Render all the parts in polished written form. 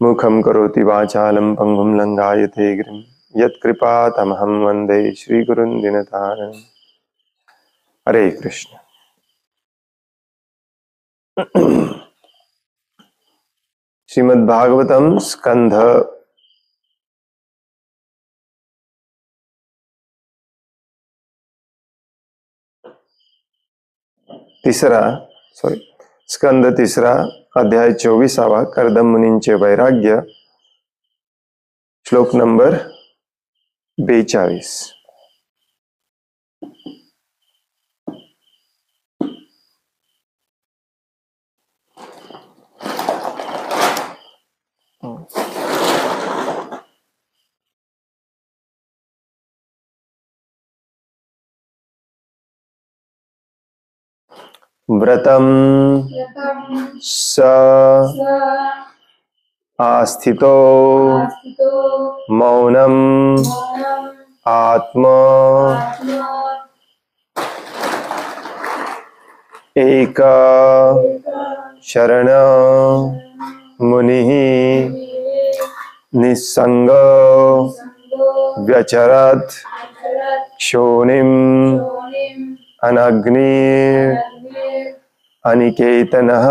मुखं करोति वाचालं पंगुं लंघायते गिरिं यत्कृपातमहं वन्दे श्रीगुरुं दिनतारिणम्। हरे कृष्ण। श्रीमद्भागवतम स्कंध स्कंद तीसरा अध्याय 24 कर्दम मुनींचे वैराग्य, श्लोक नंबर 42। व्रतम स आस्थितो मौनम आत्मा एक शरण मुनिः निस्संग व्यचरत् क्षोणिम् अनग्निर् अनिकेतनः।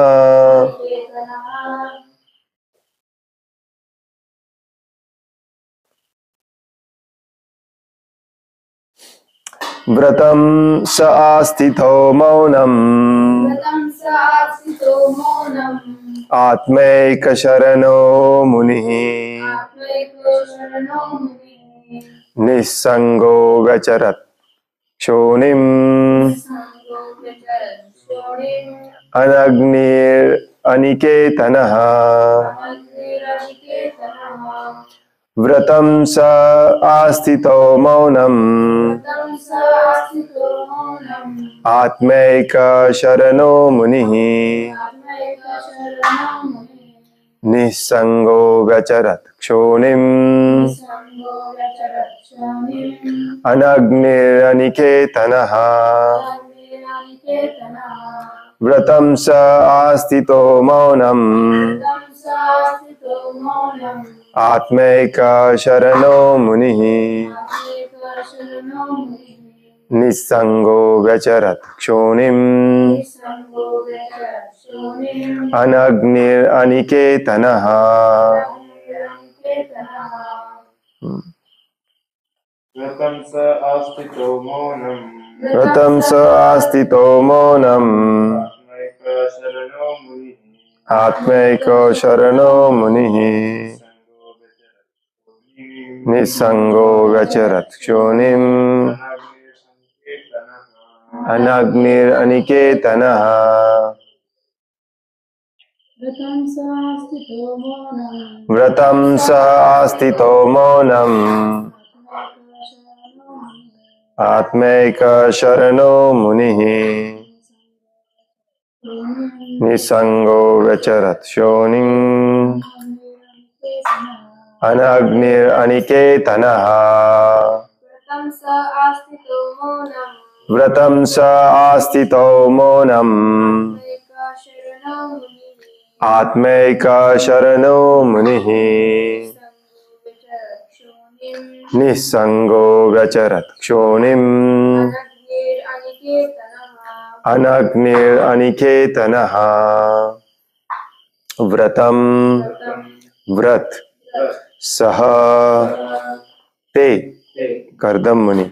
व्रतं स आस्थितो मौनम् आत्मैकशरणो मुनिः निस्संगो व्यचरत् क्षोणिम् अनग्निर् अनिकेतनः। व्रतं स आस्थितो मौनम् आत्मैकशरणो मुनिः निस्संगो व्यचरत् क्षोणिम् अनग्निरनिकेतनः। व्रतं स आस्थितो मौनम् आत्मैकशरणो मुनिः निस्संगो व्यचरत् क्षोणिम् अनग्निरनिकेतनः। व्रतं स आस्थितो मौनम् आत्मैकशरणो मुनिः निस्संगो व्यचरत् क्षोणिम् अनग्निरनिकेतनः। व्रतं स आस्थितो मौनम् आत्मैकशरणो मुनिः निस्संगो व्यचरत् क्षोणिम् अनग्निरनिकेतनः। व्रतं स आस्थितो मौनम् आत्मैकशरणो मुनिः निस्संगो व्यचरत् क्षोणिम् अनग्निरनिकेतनः। व्रतं व्रत सह ते कर्दम मुनि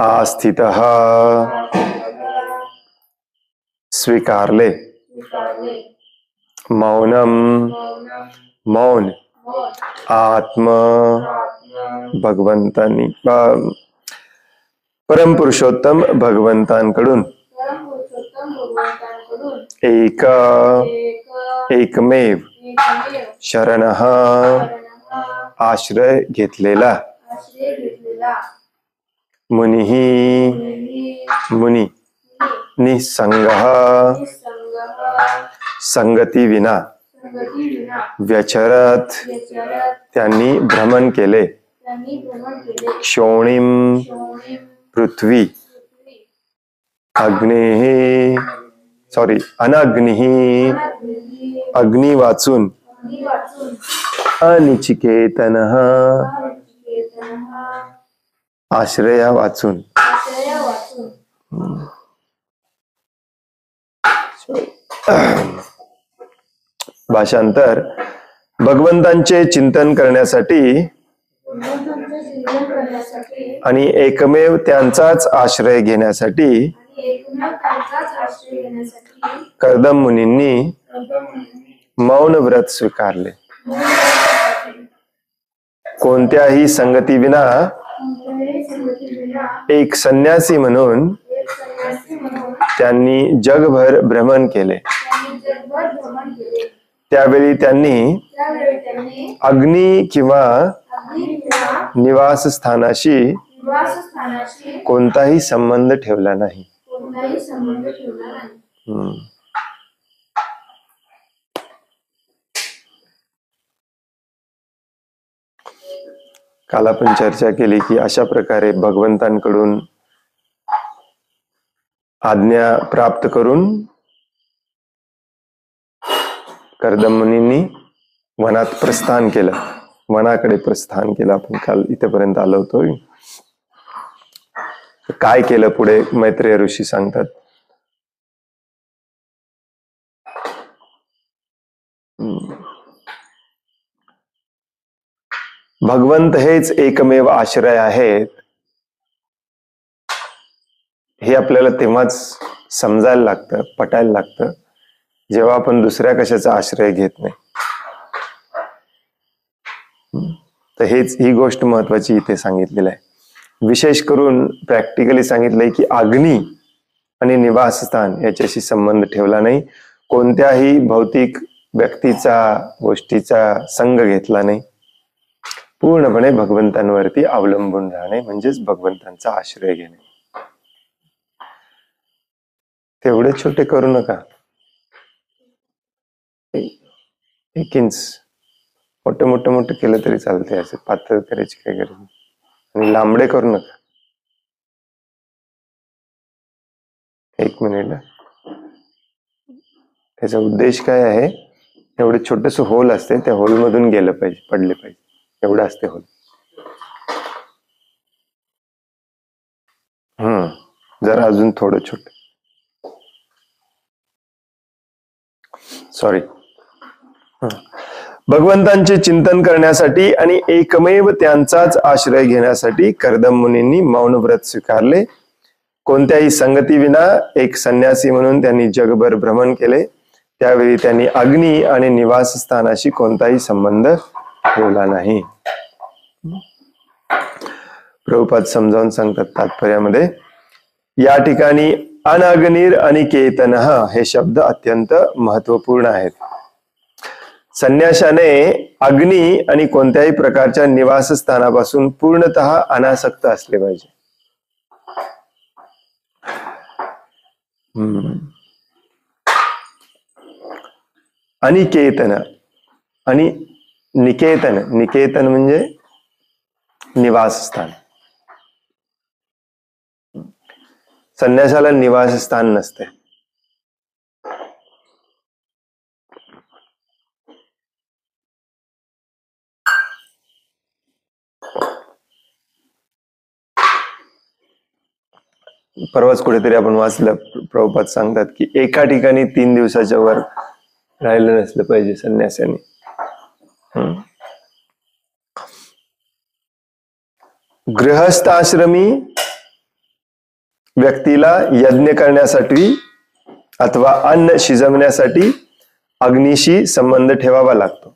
आस्थितः स्वीकारले मौनम मौन आत्म भगवंतानी परम पुरुषोत्तम भगवंतांकडून एक एकमेव शरणः आश्रय घेतलेला मुनिः मुनी निसंगः संगती विना व्यचरत त्यांनी भ्रमण केले क्षोणिम पृथ्वी अनग्निः अग्नी वाचून अनिचिकेतन आश्रया वाचून. भाषांतर. भगवंतांचे चिंतन करण्यासाठी आणि एकमेव त्यांचाच आश्रय घेण्यासाठी कर्दम मुनींनी मौन व्रत स्वीकारले. कोणत्याही संगतीविना एक संन्यासी म्हणून त्यांनी जगभर भ्रमण केले. त्यावेळी त्यांनी अग्नी किंवा निवासस्थानाशी कोणताही संबंध ठेवला नाही. काल आपण चर्चा केली की अशा प्रकारे भगवंतांकडून आज्ञा प्राप्त करून कर्दम मुनींनी वनात प्रस्थान केलं. वनाकडे प्रस्थान केलं. आपण काल इथेपर्यंत आलो होतो. काय केलं पुढे मैत्रेय ऋषी सांगतात. भगवंत हेच एकमेव आश्रय आहेत हे आपल्याला तेव्हाच समजायला लागतं, पटायला लागतं, जेव्हा आपण दुसऱ्या कशाचा आश्रय घेत नाही. तर ही गोष्ट महत्वाची इथे सांगितलेली आहे. विशेष करून प्रॅक्टिकली सांगितलंय की अग्नी आणि निवासस्थान याच्याशी संबंध ठेवला नाही. कोणत्याही भौतिक व्यक्तीचा गोष्टीचा संग घेतला नाही. पूर्णपणे भगवंतांवरती अवलंबून राहणे म्हणजेच भगवंतांचा आश्रय घेणे. तेवढे छोटे करू नका. 1 इंच मोठं केलं तरी चालते. असे पातळ करायची काय गरज नाही. आणि लांबडे करू नका. 1 मिनिट. त्याचा उद्देश काय आहे, एवढे छोटस होल असते, त्या होल मधून गेलं पाहिजे, पडले पाहिजे, एवढं असते होल. जरा अजून थोडं छोट. सॉरी. भगवंतांचे चिंतन करण्यासाठी आणि एकमेव त्यांचाच आश्रय घेण्यासाठी कर्दम मुनींनी मौन व्रत स्वीकारले. कोणत्याही संगतीविना एक संन्यासी म्हणून त्यांनी जगभर भ्रमण केले. त्यावेळी त्यांनी अग्नी आणि निवासस्थानाशी कोणताही संबंध ठेवला नाही. प्रभुपाद समजावून सांगतात तात्पर्यामध्ये, या ठिकाणी अनग्निर अनिकेतनः हे शब्द अत्यंत महत्वपूर्ण आहेत. संन्याशाने अग्नी आणि कोणत्याही प्रकारच्या निवासस्थानापासून पूर्णतः अनासक्त असले पाहिजे. अनिकेतन आणि निकेतन म्हणजे निवासस्थान. संन्यासाला निवासस्थान नसते. परवाच कुठेतरी आपण वाचलं, प्रभुपाद सांगतात की एका ठिकाणी 3 दिवसाच्या वर राहिलं नसलं पाहिजे संन्यासाने. गृहस्थ आश्रमी व्यक्तीला यज्ञ करण्यासाठी अथवा अन्न शिजवण्यासाठी अग्नीशी संबंध ठेवावा लागतो.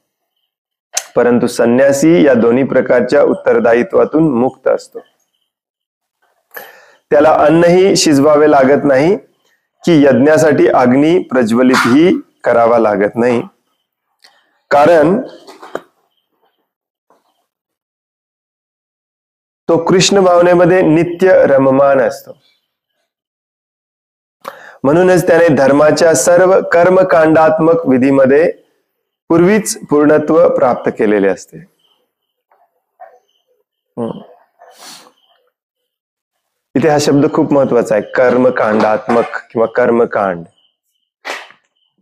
परंतु संन्यासी या दोन्ही प्रकारच्या उत्तरदायित्वातून मुक्त असतो. त्याला अन्नही शिजवावे लागत नाही की यज्ञासाठी अग्नी प्रज्वलितही करावा लागत नाही. कारण तो कृष्ण भावनेमध्ये नित्य रममान असतो. म्हणूनच त्याने धर्माच्या सर्व कर्मकांडात्मक विधीमध्ये पूर्वीच पूर्णत्व प्राप्त केलेले असते. इथे हा शब्द खूप महत्वाचा आहे, कर्मकांडात्मक किंवा कर्मकांड.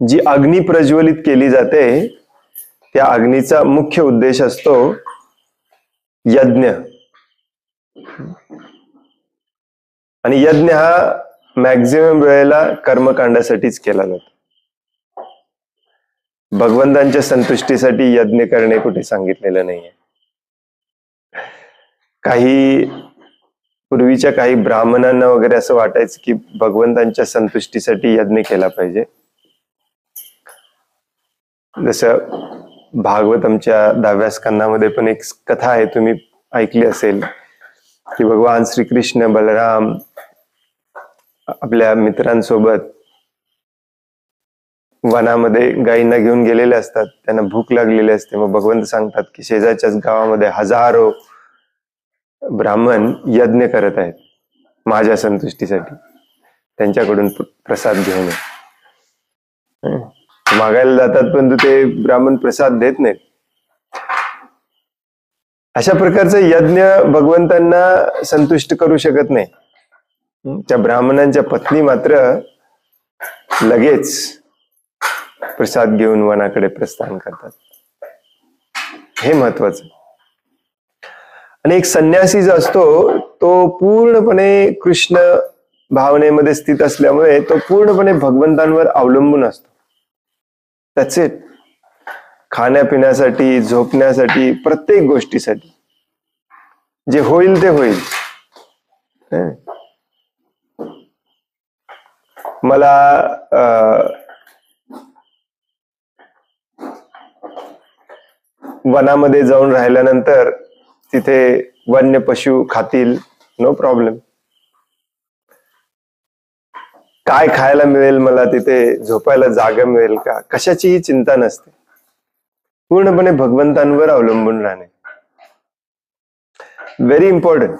जी अग्नी प्रज्वलित केली जाते त्या अग्नीचा मुख्य उद्देश असतो यज्ञ. आणि यज्ञ हा मॅक्झिमम वेळेला कर्मकांडासाठीच केला जातो. भगवंतांच्या संतुष्टीसाठी यज्ञ करणे कुठे सांगितलेलं नाहीये. काही पूर्वीच्या काही ब्राह्मणांना वगैरे असं वाटायचं की भगवंतांच्या संतुष्टीसाठी यज्ञ केला पाहिजे. जसं भागवतमच्या 10व्या स्कंदामध्ये पण एक कथा आहे, तुम्ही ऐकली असेल, की भगवान श्रीकृष्ण बलराम आपल्या मित्रांसोबत वनामध्ये गायींना घेऊन गेलेले असतात. त्यांना भूक लागलेली असते. मग भगवंत सांगतात की शेजारच्याच गावामध्ये हजारो ब्राह्मण यज्ञ करत आहेत माझ्या संतुष्टीसाठी, त्यांच्याकडून प्रसाद घेऊन ये. मागायला जातात पण ते ब्राह्मण प्रसाद देत नाहीत. अशा प्रकारचा यज्ञ भगवंतांना संतुष्ट करू शकत नाही. त्या ब्राह्मणांच्या पत्नी मात्र लगेच प्रसाद घेऊन वनाकडे प्रस्थान करतात. हे महत्वाचं. आणि एक संन्यासी जो असतो तो पूर्णपणे कृष्ण भावनेमध्ये स्थित असल्यामुळे तो पूर्णपणे भगवंतांवर अवलंबून असतो. त्याच इट. खाण्यापिण्यासाठी, झोपण्यासाठी, प्रत्येक गोष्टीसाठी जे होईल ते होईल. मला वनामध्ये जाऊन राहिल्यानंतर तिथे वन्य पशु खातील, नो प्रॉब्लेम. काय खायला मिळेल मला, तिथे झोपायला जागा मिळेल का, कशाचीही चिंता नसते. पूर्णपणे भगवंतांवर अवलंबून राहणे व्हेरी इम्पॉर्टंट.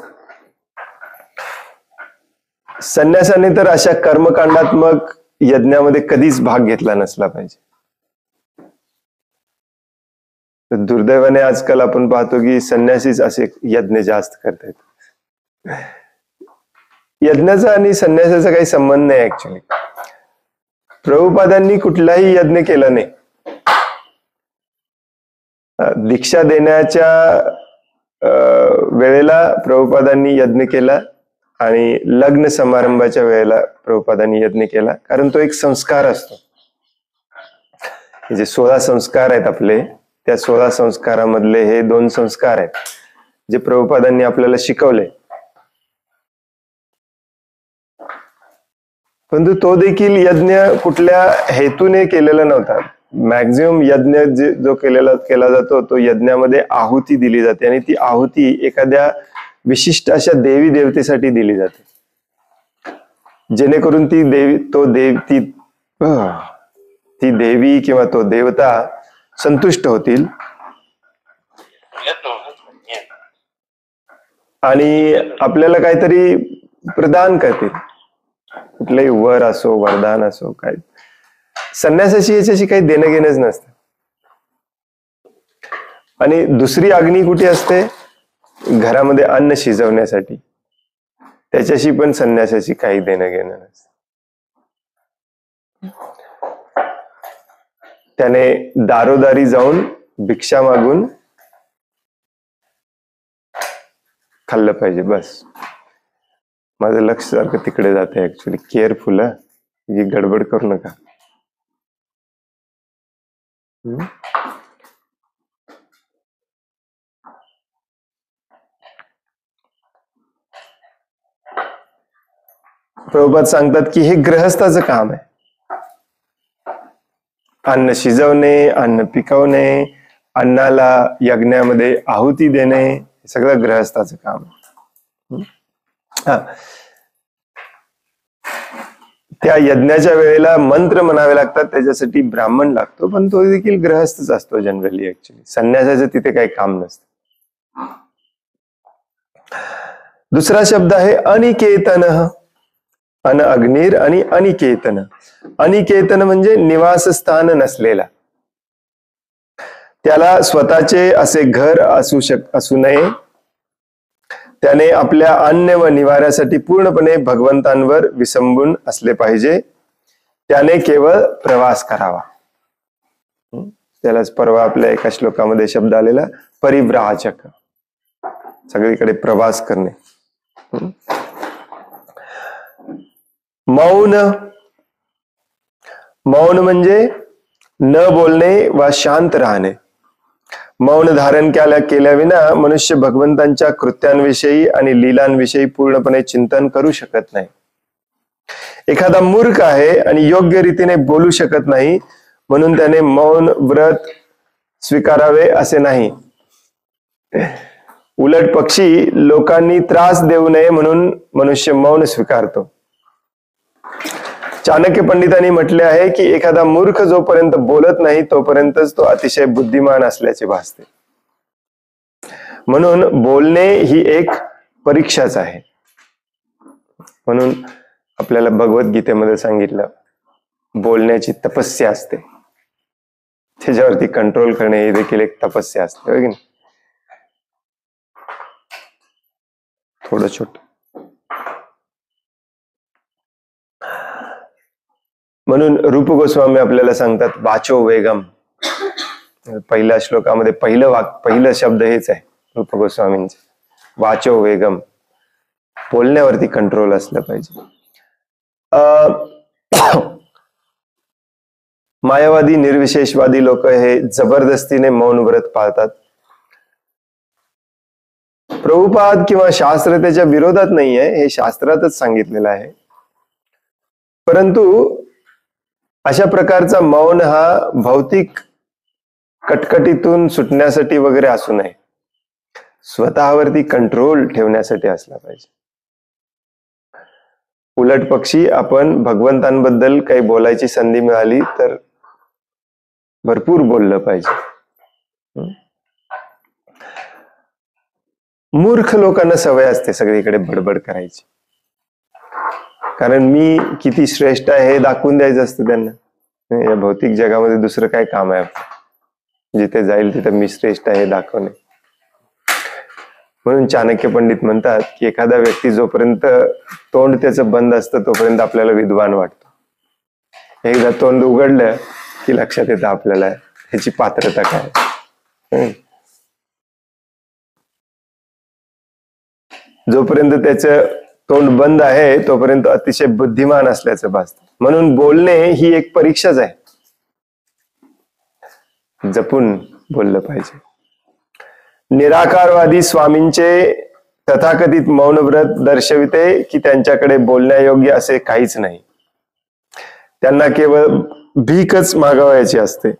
संन्यासाने तर अशा कर्मकांडात्मक यज्ञामध्ये कधीच भाग घेतला नसला पाहिजे. दुर्दैवाने आजकाल आपण पाहतो की संन्यासीच असे यज्ञ जास्त करतायत. यज्ञाचा आणि संन्यासाचा काही संबंध नाही. ऍक्च्युली प्रभुपादांनी कुठलाही यज्ञ केला नाही. दीक्षा देण्याच्या वेळेला प्रभुपादांनी यज्ञ केला आणि लग्न समारंभाच्या वेळेला प्रभुपादांनी यज्ञ केला, कारण तो एक संस्कार असतो. जे 16 संस्कार आहेत आपले, त्या 16 संस्कारामधले हे 2 संस्कार आहेत जे प्रभुपादांनी आपल्याला शिकवले. परंतु तो देखील यज्ञ कुठल्या हेतूने केलेला नव्हता. मॅक्झिमम यज्ञ जो केला जातो तो यज्ञामध्ये आहुती दिली जाते आणि ती आहुती एखाद्या विशिष्ट अशा देवी देवतेसाठी दिली जाते, जेणेकरून ती देवी किंवा तो देवता संतुष्ट होतील आणि आपल्याला काहीतरी प्रदान करतील. कुठलंही वर असो, वरदान असो, काय. संन्यासाची याच्याशी काही देणं घेणंच नसतं. आणि दुसरी अग्नी कुठे असते? घरामध्ये अन्न शिजवण्यासाठी. त्याच्याशी पण संन्यासाची काही देणं घेणं नसतं. त्याने दारोदारी जाऊन भिक्षा मागून खाल्लं पाहिजे, बस. माझं लक्ष सारखं तिकडे जाते. ऍक्च्युली केअरफुल, ही गडबड करू नका. प्रभुपाद सांगतात की हे गृहस्थाचं काम आहे. अन्न शिजवणे, अन्न पिकवणे, अन्नाला यज्ञामध्ये आहुती देणे, हे सगळं गृहस्थाचं काम आहे. त्या यज्ञाच्या वेळेला मंत्र म्हणावे लागतात, त्याच्यासाठी ब्राह्मण लागतो, पण तो देखील गृहस्थच असतो जनरली. ऍक्च्युली संन्यासाचं तिथे काही काम नसतं. दुसरा शब्द आहे अनिकेतन. अन अग्निर आणि अनिकेतन. अनिकेतन म्हणजे निवासस्थान नसलेला. त्याला स्वतःचे असे घर असू नये. त्याने आपल्या अन्न व निवाऱ्यासाठी पूर्णपणे भगवंतांवर विसंबून असले पाहिजे. त्याने केवळ प्रवास करावा. त्यालाच परवा आपल्या एका श्लोकामध्ये शब्द आलेला परिव्राजक, सगळीकडे प्रवास करणे. मौन, मौन म्हणजे न बोलणे वा शांत राहणे. मौन धारण केल्याविना मनुष्य भगवंतांच्या कृत्यांविषयी आणि लीलांविषयी पूर्णपणे चिंतन करू शकत नाही. एखादा मूर्ख आहे आणि योग्य रीतीने बोलू शकत नाही म्हणून त्याने मौन व्रत स्वीकारावे असे नाही. उलट पक्षी लोकांनी त्रास देऊ नये म्हणून मनुष्य मौन स्वीकारतो. चाणक्य पंडितांनी म्हटले आहे की एखादा मूर्ख जोपर्यंत बोलत नाही तोपर्यंतच तो अतिशय बुद्धिमान असल्याचे भासते. म्हणून बोलणे ही एक परीक्षाच आहे. म्हणून आपल्याला भगवद्गीतेमध्ये सांगितलं बोलण्याची तपस्या असते, त्याच्यावरती कंट्रोल करणे ही देखील एक तपस्या असते, हो की नाही? थोडं छोट. म्हणून रूप गोस्वामी आपल्याला सांगतात वाचो वेगम. पहिल्या श्लोकामध्ये पहिलं शब्द हेच आहे रूप गोस्वामींचे, वाचो वेगम. बोलण्यावरती कंट्रोल असलं पाहिजे. मायावादी निर्विशेषवादी लोक हे जबरदस्तीने मौन व्रत पाळतात. प्रभुपाद किंवा शास्त्र त्याच्या विरोधात नाही आहे, हे शास्त्रातच सांगितलेलं आहे. परंतु अशा प्रकारचा मौन हा भौतिक कटकटीतून सुटण्यासाठी वगैरे असू नये, स्वतःवरती कंट्रोल ठेवण्यासाठी असला पाहिजे. उलट पक्षी आपण भगवंतांबद्दल काही बोलायची संधी मिळाली तर भरपूर बोललं पाहिजे. मूर्ख लोकांना सवय असते सगळीकडे बडबड करायची, कारण मी किती श्रेष्ठ आहे हे दाखवून द्यायचं असतं त्यांना. या भौतिक जगामध्ये दुसरं काय काम आहे? जिथे जाईल तिथे मी श्रेष्ठ आहे दाखवणे. म्हणून चाणक्य पंडित म्हणतात की एखादा व्यक्ती जोपर्यंत तोंड त्याचं बंद असतं तोपर्यंत आपल्याला विद्वान वाटतो. एकदा तोंड उघडलं की लक्षात येतं आपल्याला ह्याची पात्रता काय. जोपर्यंत त्याचं तोंड बंद आहे तोपर्यंत अतिशय बुद्धिमान असल्याचं भासतं. म्हणून बोलणे ही एक परीक्षाच आहे, जपून बोललं पाहिजे. निराकारवादी स्वामींचे तथाकथित मौन व्रत दर्शविते की त्यांच्याकडे बोलण्यायोग्य असे काहीच नाही. त्यांना केवळ भीकच मागावयाची असते.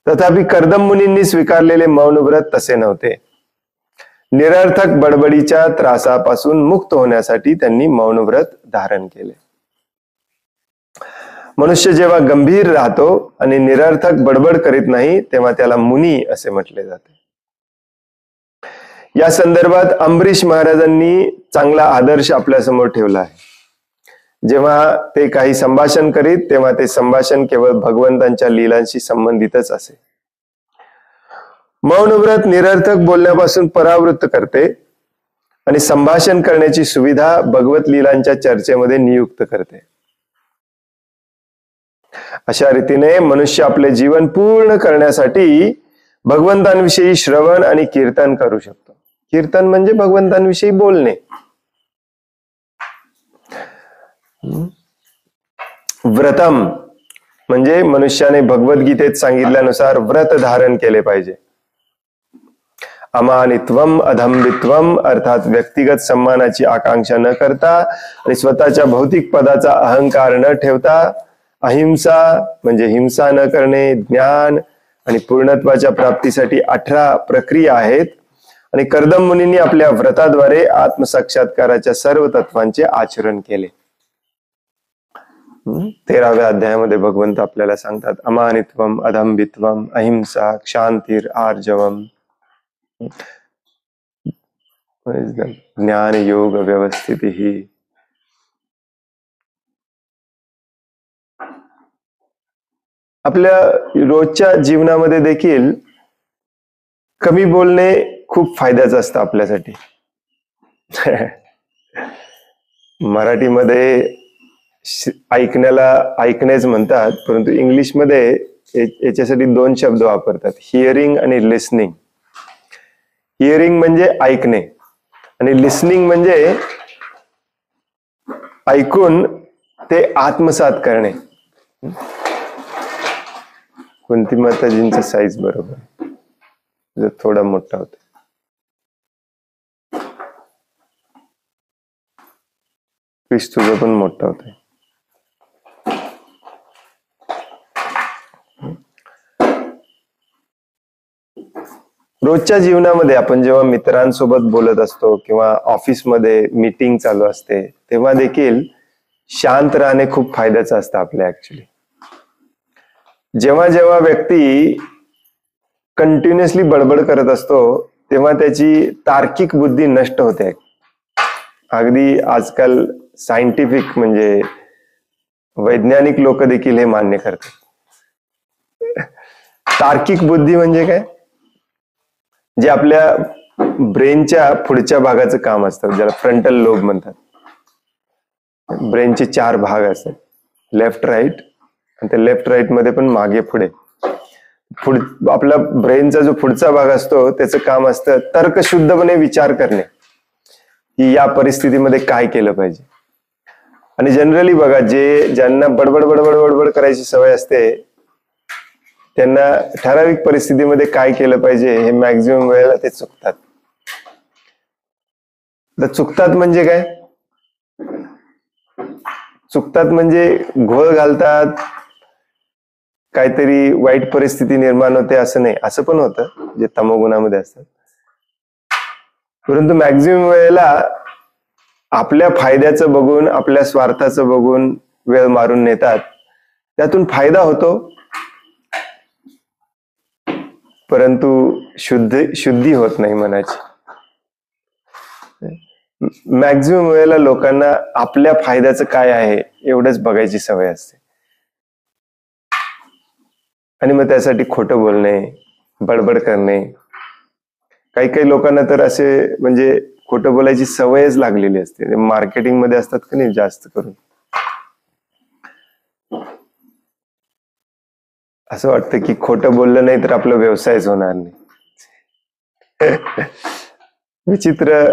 तथापि कर्दम मुनींनी स्वीकारलेले मौन व्रत तसे नव्हते. निरर्थक बडबडीच्या त्रासापासून मुक्त होण्यासाठी त्यांनी मौन व्रत धारण केले. मनुष्य जेव्हा गंभीर राहतो आणि निरर्थक बडबड करीत नाही तेव्हा त्याला मुनी असे म्हटले जाते. या संदर्भात अंबरीश महाराजांनी चांगला आदर्श आपल्या समोर ठेवला आहे. जेव्हा ते काही संभाषण करीत तेव्हा ते संभाषण केवळ भगवंतांच्या लीलांशी संबंधितच असे. मौन व्रत निरर्थक बोलण्यापासून परावृत्त करते आणि संभाषण करण्याची सुविधा भगवत लीलांच्या चर्चेमध्ये नियुक्त करते. अशा रीतीने मनुष्य आपले जीवन पूर्ण करण्यासाठी भगवंतांविषयी श्रवण आणि कीर्तन करू शकतो. कीर्तन म्हणजे भगवंतांविषयी बोलणे. व्रतम म्हणजे मनुष्याने भगवद्गीतेत सांगितल्यानुसार व्रत धारण केले पाहिजे. अमानित्वम अधम्बित्वम अर्थात व्यक्तिगत सन्मानाची आकांक्षा न करता आणि स्वतःच्या भौतिक पदाचा अहंकार न ठेवता, अहिंसा म्हणजे हिंसा न करणे, ज्ञान आणि पूर्णत्वाच्या प्राप्तीसाठी 18 प्रक्रिया आहेत. आणि कर्दम मुनींनी आपल्या व्रताद्वारे आत्मसाक्षात्काराच्या सर्व तत्वांचे आचरण केले. 13व्या अध्यायामध्ये भगवंत आपल्याला सांगतात अमानित्वम अधम्बित्वम अहिंसा क्षांतीर आर्जवम ज्ञान योग व्यवस्थिती ही. आपल्या रोजच्या जीवनामध्ये देखील कमी बोलणे खूप फायद्याचं असतं आपल्यासाठी. मराठीमध्ये ऐकण्याला ऐकणेच म्हणतात, परंतु इंग्लिशमध्ये याच्यासाठी दोन शब्द वापरतात, हिअरिंग आणि लिसनिंग. हिअरिंग म्हणजे ऐकणे आणि लिसनिंग म्हणजे ऐकून ते आत्मसात करणे. कुंती माताजींचा साईज बरोबर थोडा मोठा होता. पीस तुझा पण मोठा होता. रोजच्या जीवनामध्ये आपण जेव्हा मित्रांसोबत बोलत असतो किंवा ऑफिसमध्ये मीटिंग चालू असते, तेव्हा देखील शांत राहणे खूप फायद्याचं असतं आपल्या. ऍक्च्युली जेव्हा जेव्हा व्यक्ती कंटिन्युअसली बडबड करत असतो तेव्हा त्याची तार्किक बुद्धी नष्ट होते. अगदी आजकाल सायंटिफिक म्हणजे वैज्ञानिक लोक देखील हे मान्य करतात. तार्किक बुद्धी म्हणजे काय? जे आपल्या ब्रेनच्या पुढच्या भागाचं काम असतं, ज्याला फ्रंटल लोब म्हणतात. ब्रेनचे 4 भाग असतात, लेफ्ट राईट, आणि त्या लेफ्ट राईट मध्ये पण मागे पुढे. आपला ब्रेनचा जो पुढचा भाग असतो त्याचं काम असतं तर्कशुद्धपणे विचार करणे की या परिस्थितीमध्ये काय केलं पाहिजे. आणि जनरली बघा, ज्यांना बडबड बडबड बडबड करायची सवय असते त्यांना ठराविक परिस्थितीमध्ये काय केलं पाहिजे हे मॅक्झिमम वेळेला ते चुकतात. तर चुकतात म्हणजे काय? चुकतात म्हणजे घोळ घालतात, काहीतरी वाईट परिस्थिती निर्माण होते असं नाही. असं पण होतं जे तमोगुणामध्ये असतात, परंतु मॅक्झिमम वेळेला आपल्या फायद्याचं बघून, आपल्या स्वार्थाचं बघून वेळ मारून नेतात. त्यातून फायदा होतो परंतु शुद्धी होत नाही मनाची. मॅक्झिमम वेळेला लोकांना आपल्या फायद्याचं काय आहे एवढंच बघायची सवय असते आणि मग त्यासाठी खोटं बोलणे, बडबड करणे. काही काही लोकांना तर असे म्हणजे खोटं बोलायची सवयच लागलेली असते. मार्केटिंग मध्ये असतात का नाही जास्त करून. असं वाटतं की खोटं बोललं नाही तर आपला व्यवसायच होणार नाही. विचित्र.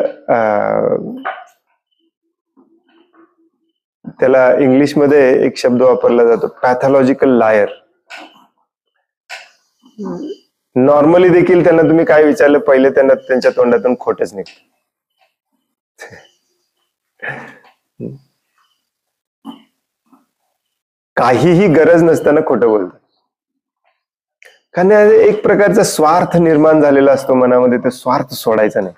त्याला इंग्लिशमध्ये एक शब्द वापरला जातो, पॅथॉलॉजिकल लायर. नॉर्मली देखील त्यांना तुम्ही काय विचारलं पहिले त्यांना त्यांच्या तोंडातून खोटच निघतं. काहीही गरज नसताना खोटं बोलतात. कारण एक प्रकारचा स्वार्थ निर्माण झालेला असतो मनामध्ये. ते स्वार्थ सोडायचा नाही.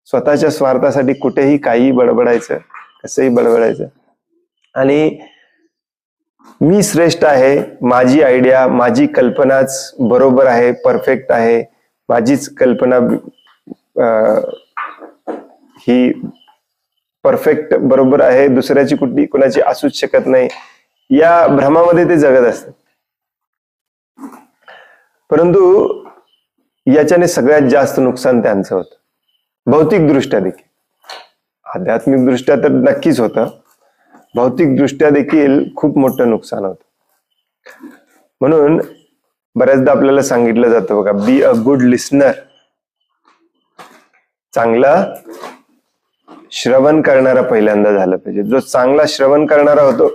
स्वतःच्या स्वार्थासाठी कुठेही काही बडबडायचं, कसंही बडबडायचं. आणि मी श्रेष्ठ आहे, माझी आयडिया, माझी कल्पनाच बरोबर आहे, परफेक्ट आहे, माझीच कल्पना ही परफेक्ट बरोबर आहे, दुसऱ्याची कुणाची असूच शकत नाही, या भ्रमामध्ये ते जगत असतात. परंतु याच्याने सगळ्यात जास्त नुकसान त्यांचं होतं, भौतिक दृष्ट्या देखील. आध्यात्मिक दृष्ट्या तर नक्कीच होतं, भौतिक दृष्ट्या देखील खूप मोठं नुकसान होतं. म्हणून बऱ्याचदा आपल्याला सांगितलं जातं बघा, बी अ गुड लिसनर. चांगला श्रवण करणारा पहिल्यांदा झालं पाहिजे. जो चांगला श्रवण करणारा होतो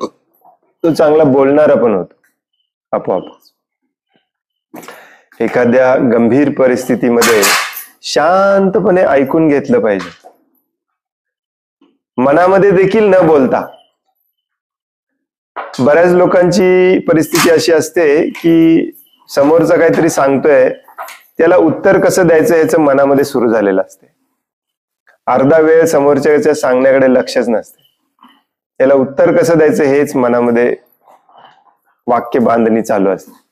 तो चांगला बोलणारा पण होतो आपोआप. एखाद्या गंभीर परिस्थितीमध्ये शांतपणे ऐकून घेतलं पाहिजे, मनामध्ये देखील न बोलता. बऱ्याच लोकांची परिस्थिती अशी असते की समोरचा काहीतरी सांगतोय, त्याला उत्तर कसं द्यायचं याचं मनामध्ये सुरू झालेलं असते. अर्धा वेळ समोरच्या सांगण्याकडे लक्षच नसते, त्याला उत्तर कसं द्यायचं हेच मनामध्ये वाक्य बांधणी चालू असते.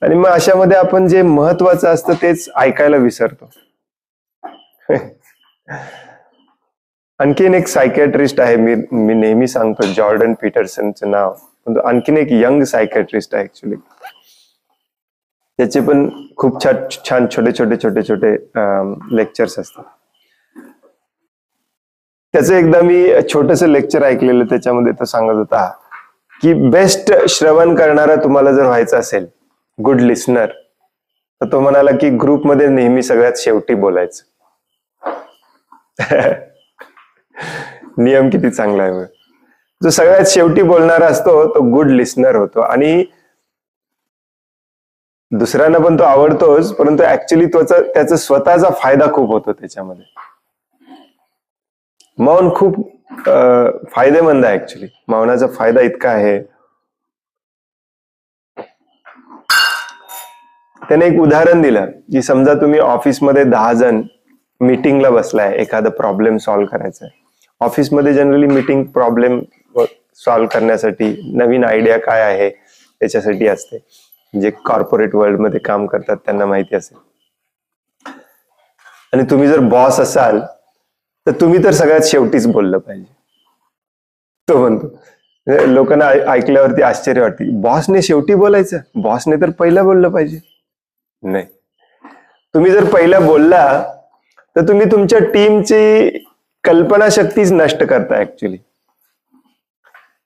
आणि मग अशामध्ये आपण जे महत्वाचं असतं तेच ऐकायला विसरतो. आणखीन एक सायकॅट्रिस्ट आहे, मी नेहमी सांगतो जॉर्डन पीटरसनचं नाव. आणखीन एक यंग सायकॅट्रिस्ट आहे ऍक्च्युली. त्याचे पण खूप छान छोटे छोटे लेक्चर्स असतात. त्याचं एकदा मी छोटस लेक्चर ऐकलेलं, त्याच्यामध्ये तो सांगत होता की बेस्ट श्रवण करणारा तुम्हाला जर व्हायचं असेल, गुड लिस्नर, तर तो म्हणाला की ग्रुपमध्ये नेहमी सगळ्यात शेवटी बोलायचं. नियम किती चांगला आहे. जो सगळ्यात शेवटी बोलणारा असतो तो गुड लिस्नर होतो, आणि दुसऱ्यांना पण तो आवडतोच, परंतु ऍक्च्युली त्याचा स्वतःचा फायदा खूप होतो त्याच्यामध्ये. मौन खूप फायदेमंद आहे. ऍक्च्युली मौनाचा फायदा इतका आहे. त्याने एक उदाहरण दिलं की समजा तुम्ही ऑफिसमध्ये 10 जण मीटिंगला बसलाय, एखादा प्रॉब्लेम सॉल्व्ह करायचा आहे. ऑफिसमध्ये जनरली मीटिंग प्रॉब्लेम सॉल्व्ह करण्यासाठी, नवीन आयडिया काय आहे त्याच्यासाठी असते. जे कॉर्पोरेट वर्ल्ड मध्ये काम करतात त्यांना माहिती असेल. आणि तुम्ही जर बॉस असाल तर तुम्ही तर सगळ्यात शेवटीच बोललं पाहिजे. तो म्हणतो, लोकांना ऐकल्यावरती आश्चर्य वाटते, बॉसने शेवटी बोलायचं, बॉसने तर पहिला बोललं पाहिजे. नाही, तुम्ही जर पहिला बोलला तर तुम्ही तुमच्या टीमची कल्पनाशक्तीच नष्ट करता. ऍक्च्युली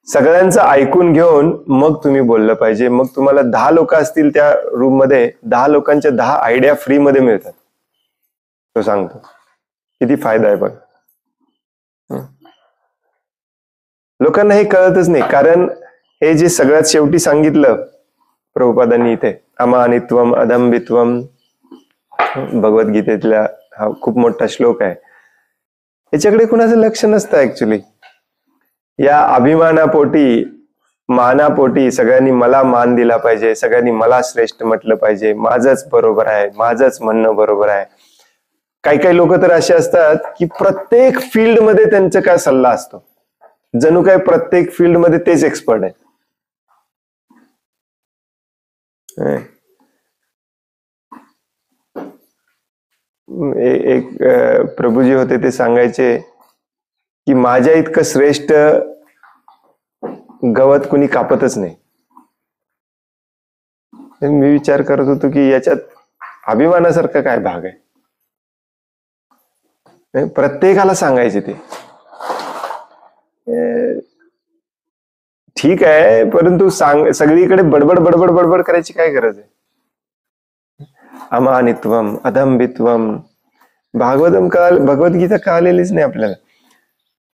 सगळ्यांचं ऐकून घेऊन मग तुम्ही बोललं पाहिजे. मग तुम्हाला 10 लोक असतील त्या रूम मध्ये, 10 लोकांच्या 10 आयडिया फ्री मध्ये मिळतात. तो सांगतो किती फायदा आहे बघ. लोकांना हे कळतच नाही, कारण हे जे सगळ्यात शेवटी सांगितलं प्रभुपादांनी इथे, अमानित्वम अदंबित्वम, भगवद्गीतेतला हा खूप मोठा श्लोक आहे. याच्याकडे कुणाचं लक्ष नसतं ऍक्च्युली. या अभिमानापोटी, मानापोटी सगळ्यांनी मला मान दिला पाहिजे, सगळ्यांनी मला श्रेष्ठ म्हटलं पाहिजे, माझंच बरोबर आहे, माझंच म्हणणं बरोबर आहे. काही काही लोक तर असे असतात की प्रत्येक फील्ड मध्ये त्यांचा काय सल्ला असतो, जणू काय प्रत्येक फील्ड मध्ये तेच एक्सपर्ट आहे. एक प्रभूजी होते, ते सांगायचे की माझ्या इतकं श्रेष्ठ गवत कुणी कापतच नाही. मी विचार करत होतो की याच्यात अभिमानासारखा काय भाग आहे. प्रत्येकाला सांगायचे ते ठीक आहे, परंतु सगळीकडे बडबड बडबड बडबड करायची काय गरज आहे. अमानित्वम अदंबित्वम, भगवद्गीता कळलेलीच नाही आपल्याला.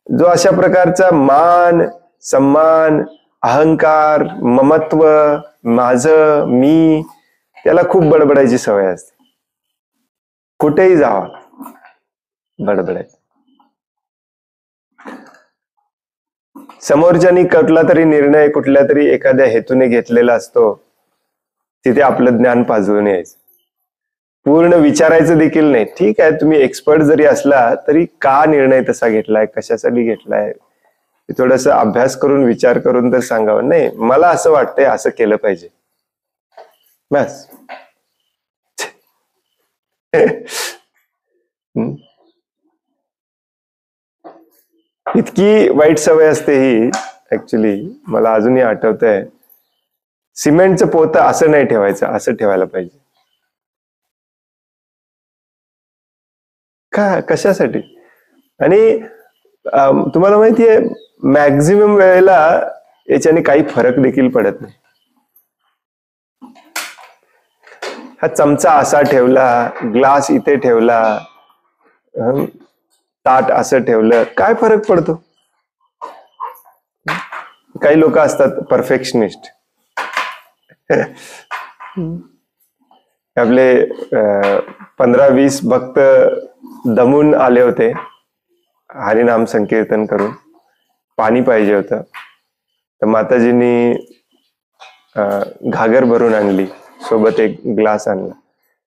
जो अशा प्रकारचा मान, सम्मान, अहंकार, ममत्व, माझं, मी, त्याला खूप बडबडायची सवय असते. कुठेही जावा बडबडायचं. समोरच्यानी कुठला तरी निर्णय कुठल्या तरी एखाद्या हेतूने घेतलेला असतो, तिथे आपलं ज्ञान पाजळून यायचं. पूर्ण विचारायचं देखील नाही. ठीक आहे, तुम्ही एक्सपर्ट जरी असला तरी का निर्णय तसा घेतलाय, कशासाठी घेतलाय, थोडासा अभ्यास करून विचार करून तर सांगावं. नाही, मला असं वाटतंय, असं केलं पाहिजे, बस. इतकी वाईट सवय असते ही. ऍक्च्युली मला अजूनही आठवतंय, सिमेंटचं पोतं असं नाही ठेवायचं, असं ठेवायला पाहिजे. का, कशासाठी? आणि तुम्हाला माहितीये, मॅक्झिमम वेळेला याच्याने काही फरक देखील पडत नाही. हा चमचा असा ठेवला, ग्लास इथे ठेवला, ताट असं ठेवलं, काय फरक पडतो? काही लोक असतात परफेक्शनिस्ट. आपले 15-20 भक्त दमून आले होते हरिनाम संकीर्तन करून. पाणी पाहिजे होतं, तर माताजींनी घागर भरून आणली, सोबत एक ग्लास आणला.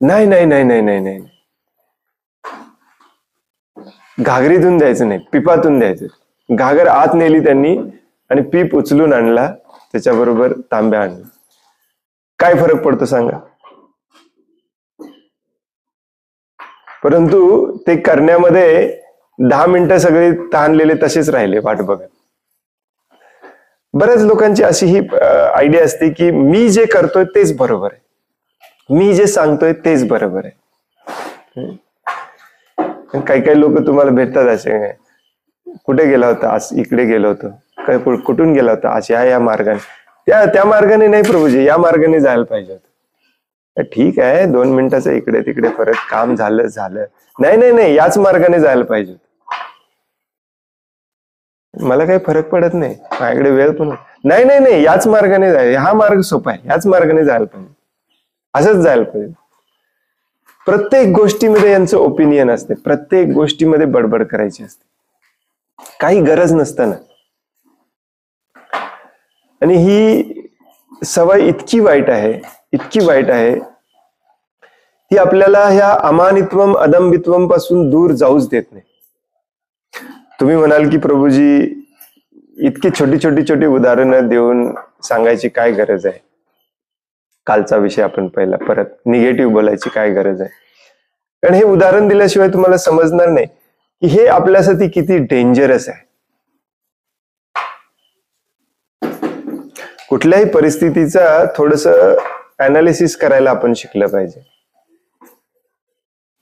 नाही नाही नाही नाही नाही नाही, घागरीतून द्यायचं नाही, पिपातून द्यायचं. घागर आत नेली त्यांनी आणि पीप उचलून आणला, त्याच्याबरोबर तांब्या आणला. काय फरक पडतो सांगा? परंतु ते करण्यामध्ये 10 मिनिटं सगळे तहानलेले तसेच राहिले वाट बघत. बऱ्याच लोकांची अशी ही आयडिया असते की मी जे करतोय तेच बरोबर आहे, मी जे सांगतोय तेच बरोबर आहे. काही काही लोक तुम्हाला भेटतात असे, कुठे गेला होता? आज इकडे गेलो होतो. काय कुठून गेला होता? आज या मार्गाने. त्या मार्गाने नाही प्रभूजी, या मार्गाने जायला पाहिजे होतं. ठीक आहे, 2 मिनिटाचं इकडे तिकडे परत काम झालं. नाही नाही नाही, याच मार्गाने जायला पाहिजे. मला काही फरक पडत नाही, माझ्याकडे वेळ पण नाही. नाही नाही, याच मार्गाने जायला, हा मार्ग सोपा आहे, याच मार्गाने जायला पाहिजे, असंच जायला पाहिजे. प्रत्येक गोष्टीमध्ये यांचं ओपिनियन असते, प्रत्येक गोष्टीमध्ये बडबड करायची असते, काही गरज नसताना. आणि ही सवय इतकी वाईट आहे, इतकी वाईट आहे, ती आपल्याला ह्या अमानित्वम अदंबित्वम पासून दूर जाऊच देत नाही. तुम्ही म्हणाल की प्रभूजी इतकी छोटी छोटी छोटी उदाहरणं देऊन सांगायची काय गरज आहे? कालचा विषय आपण पहिला परत निगेटिव्ह बोलायची काय गरज आहे? कारण हे उदाहरण दिल्याशिवाय तुम्हाला समजणार नाही की हे आपल्यासाठी किती डेंजरस आहे. कुठल्याही परिस्थितीचा थोडस अनालिसिस करायला आपण शिकलं पाहिजे,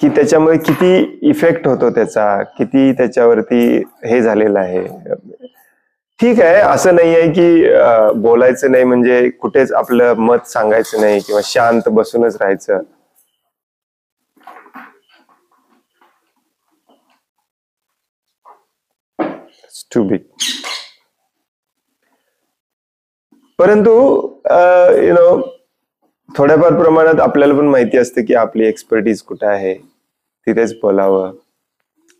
की त्याच्यामुळे किती इफेक्ट होतो त्याचा, किती त्याच्यावरती हे झालेलं आहे. ठीक आहे, असं नाही आहे की बोलायचं नाही म्हणजे कुठेच आपलं मत सांगायचं नाही किंवा शांत बसूनच राहायचं. Too big. परंतु थोड्याफार प्रमाणात आपल्याला पण माहिती असते की आपली एक्सपर्टीज कुठे आहे, तिथेच बोलावं.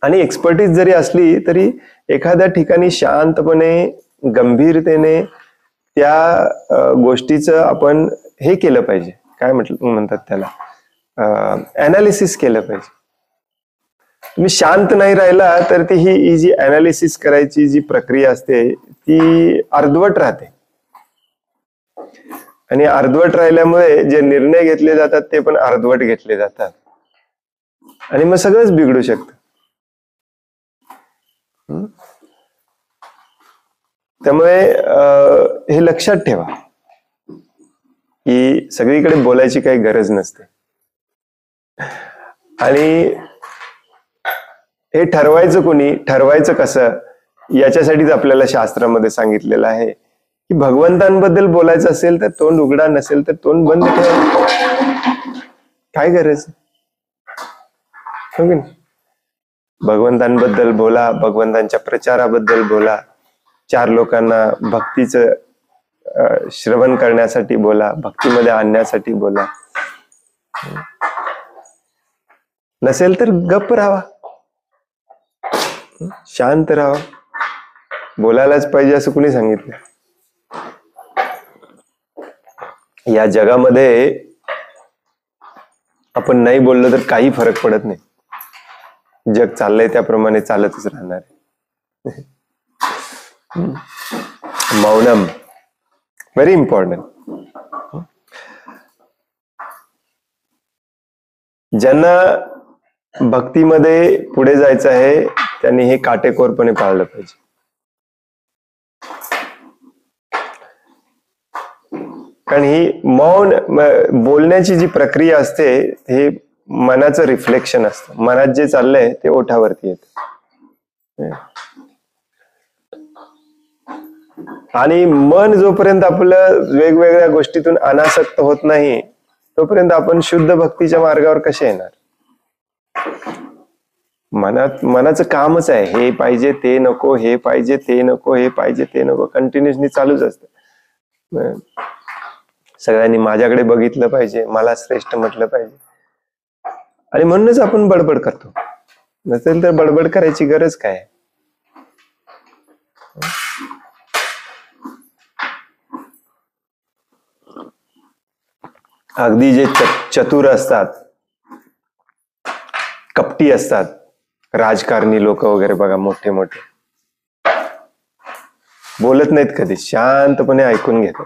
आणि एक्सपर्टीज जरी असली तरी एखाद्या ठिकाणी शांतपणे गंभीरतेने त्या गोष्टीचं आपण हे केलं पाहिजे, काय म्हणतात त्याला, अनालिसिस केलं पाहिजे. तुम्ही शांत नाही राहिला तर ती ही जी अनालिसिस करायची जी प्रक्रिया असते ती अर्धवट राहते. आणि अर्धवट राहिल्यामुळे जे निर्णय घेतले जातात ते पण अर्धवट घेतले जातात आणि मग सगळंच बिघडू शकतं. त्यामुळे हे लक्षात ठेवा की सगळीकडे बोलायची काही गरज नसते. आणि हे ठरवायचं कोणी, ठरवायचं कसं, याच्यासाठीच आपल्याला शास्त्रामध्ये सांगितलेलं आहे की भगवंतांबद्दल बोलायचं असेल तर तोंड उघडा, नसेल तर तोंड बंद ठेवा. काय गरज? भगवंतांबद्दल बोला, भगवंतांच्या प्रचाराबद्दल बोला, 4 लोकांना भक्तीचं श्रवण करण्यासाठी बोला, भक्तीमध्ये आणण्यासाठी बोला. नसेल तर गप्प राहा, शांत राहा. बोलायलाच पाहिजे असं कुणी सांगितलं? या जगामध्ये आपण नाही बोललो तर काही फरक पडत नाही. जग चाललंय त्याप्रमाणे चालतच राहणार आहे. Mounam very important. ज्यांना भक्तीमध्ये पुढे जायचं आहे त्यांनी हे काटेकोरपणे पाळलं पाहिजे. कारण ही मौन बोलण्याची जी प्रक्रिया असते हे मनाचं रिफ्लेक्शन असतं. मनात जे चाललंय ते ओठावरती येतं. आणि मन जोपर्यंत आपलं वेगवेगळ्या गोष्टीतून अनासक्त होत नाही तोपर्यंत आपण शुद्ध भक्तीच्या मार्गावर कसे येणार? मनाचं कामच आहे हे पाहिजे ते नको, हे पाहिजे ते नको, हे पाहिजे ते नको, कंटिन्युअसली चालूच असतं. सगळ्यांनी माझ्याकडे बघितलं पाहिजे, मला श्रेष्ठ म्हटलं पाहिजे, आणि म्हणूनच आपण बडबड करतो. नसेल तर बडबड करायची गरज काय? अगदी जे चतुर असतात, कपटी असतात, राजकारणी लोक वगैरे बघा, मोठे मोठे बोलत नाहीत कधी, शांतपणे ऐकून घेतात.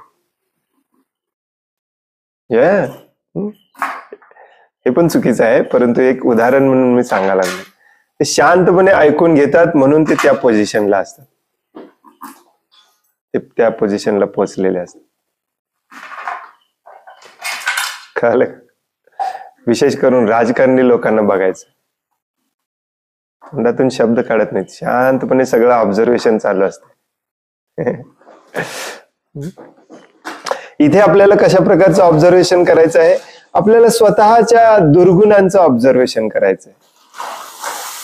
हे पण चुकीचं आहे, परंतु एक उदाहरण म्हणून मी सांगायला लागलो. ते शांतपणे ऐकून घेतात म्हणून ते त्या पोझिशनला असतात, ते त्या पोझिशनला पोहोचलेले असतात. कळलं? विशेष करून राजकारणी लोकांना बघायचं, तोंडातून शब्द काढत नाहीत, शांतपणे सगळं ऑब्झर्वेशन चालू असतं. इथे आपल्याला कशा प्रकारचं ऑब्झर्वेशन करायचं आहे? आपल्याला स्वतःच्या दुर्गुणांचं ऑब्झर्वेशन करायचं आहे,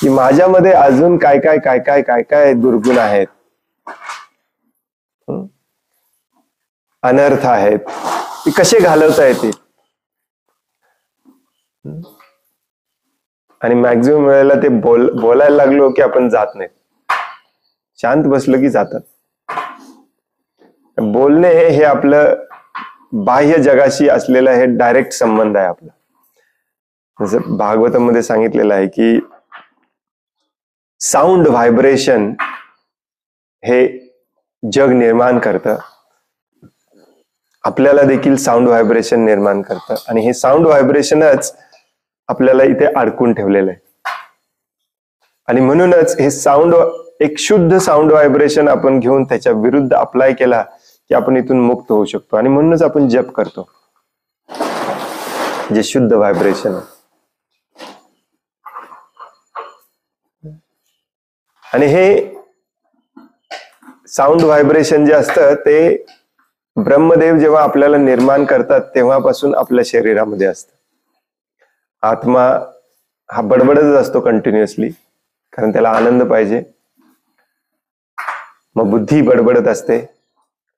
की माझ्यामध्ये अजून काय काय काय काय काय काय दुर्गुण आहेत, अनर्थ आहेत, ते कसे घालवता येतील. आणि मॅक्झिमम वेळेला ते बोलायला लागलो की आपण जात नाही, शांत बसलो की जातात. बोलणे हे आपलं बाह्य जगाशी असलेला हे डायरेक्ट संबंध आहे आपला. जसं भागवतामध्ये सांगितलेलं आहे की साऊंड व्हायब्रेशन हे जग निर्माण करतं, आपल्याला देखील साऊंड व्हायब्रेशन निर्माण करतं, आणि हे साऊंड व्हायब्रेशनच आपल्याला इथे अडकून ठेवलेलं आहे. आणि म्हणूनच हे साऊंड, एक शुद्ध साऊंड व्हायब्रेशन आपण घेऊन त्याच्या विरुद्ध अप्लाय केला की आपण इथून मुक्त होऊ शकतो. आणि म्हणूनच आपण जप करतो, जे शुद्ध व्हायब्रेशन आहे. आणि हे साऊंड व्हायब्रेशन जे असतं ते ब्रह्मदेव जेव्हा आपल्याला निर्माण करतात तेव्हापासून आपल्या शरीरामध्ये असतं. आत्मा हा बडबडतच असतो कंटिन्युअसली, कारण त्याला आनंद पाहिजे. मग बुद्धी बडबडत असते,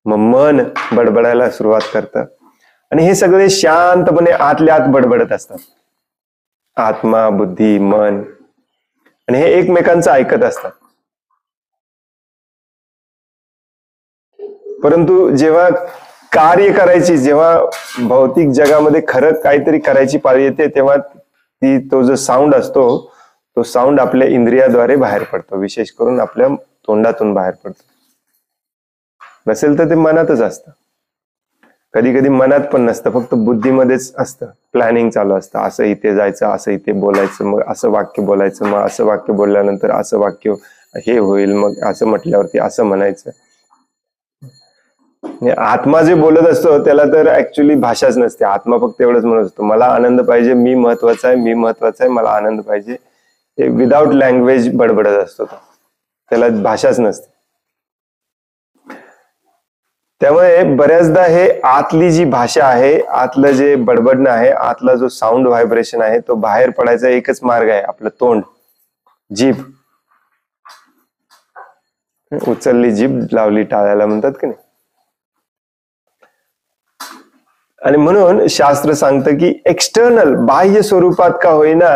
मग मन बडबडायला सुरुवात करतं, आणि हे सगळे शांतपणे आतल्या आत बडबडत असतात, आत्मा, बुद्धी, मन. आणि हे एकमेकांचं ऐकत असतात. परंतु जेव्हा कार्य करायची, जेव्हा भौतिक जगामध्ये खरं काहीतरी करायची पाळी येते, तेव्हा तो जो साऊंड असतो तो साऊंड आपल्या इंद्रियाद्वारे बाहेर पडतो, विशेष करून आपल्या तोंडातून बाहेर पडतो. नसेल तर ते मनातच असतं. कधी कधी मनात पण नसतं, फक्त बुद्धीमध्येच असतं, प्लॅनिंग चालू असतं. असं इथे जायचं, असं इथे बोलायचं, मग असं वाक्य बोलायचं, मग असं वाक्य बोलल्यानंतर असं वाक्य हे होईल, मग असं म्हटल्यावरती असं म्हणायचं. आत्मा जे बोलत असतो त्याला तर ऍक्च्युली भाषाच नसते. आत्मा फक्त एवढंच म्हणत असतो, मला आनंद पाहिजे, मी महत्वाचा आहे, मी महत्वाचा आहे, मला आनंद पाहिजे. हे विदाउट लँग्वेज बडबडत असतो तो, त्याला भाषाच नसते. त्यामुळे बऱ्याचदा हे आतली जी भाषा आहे, आतलं जे बडबडणं आहे, आतला जो साऊंड व्हायब्रेशन आहे, तो बाहेर पडायचा एकच मार्ग आहे, आपलं तोंड, जीभ. उचलली जीभ लावली टाळ्याला म्हणतात की नाही. आणि म्हणून शास्त्र सांगतं की एक्सटर्नल, बाह्य स्वरूपात का होईना,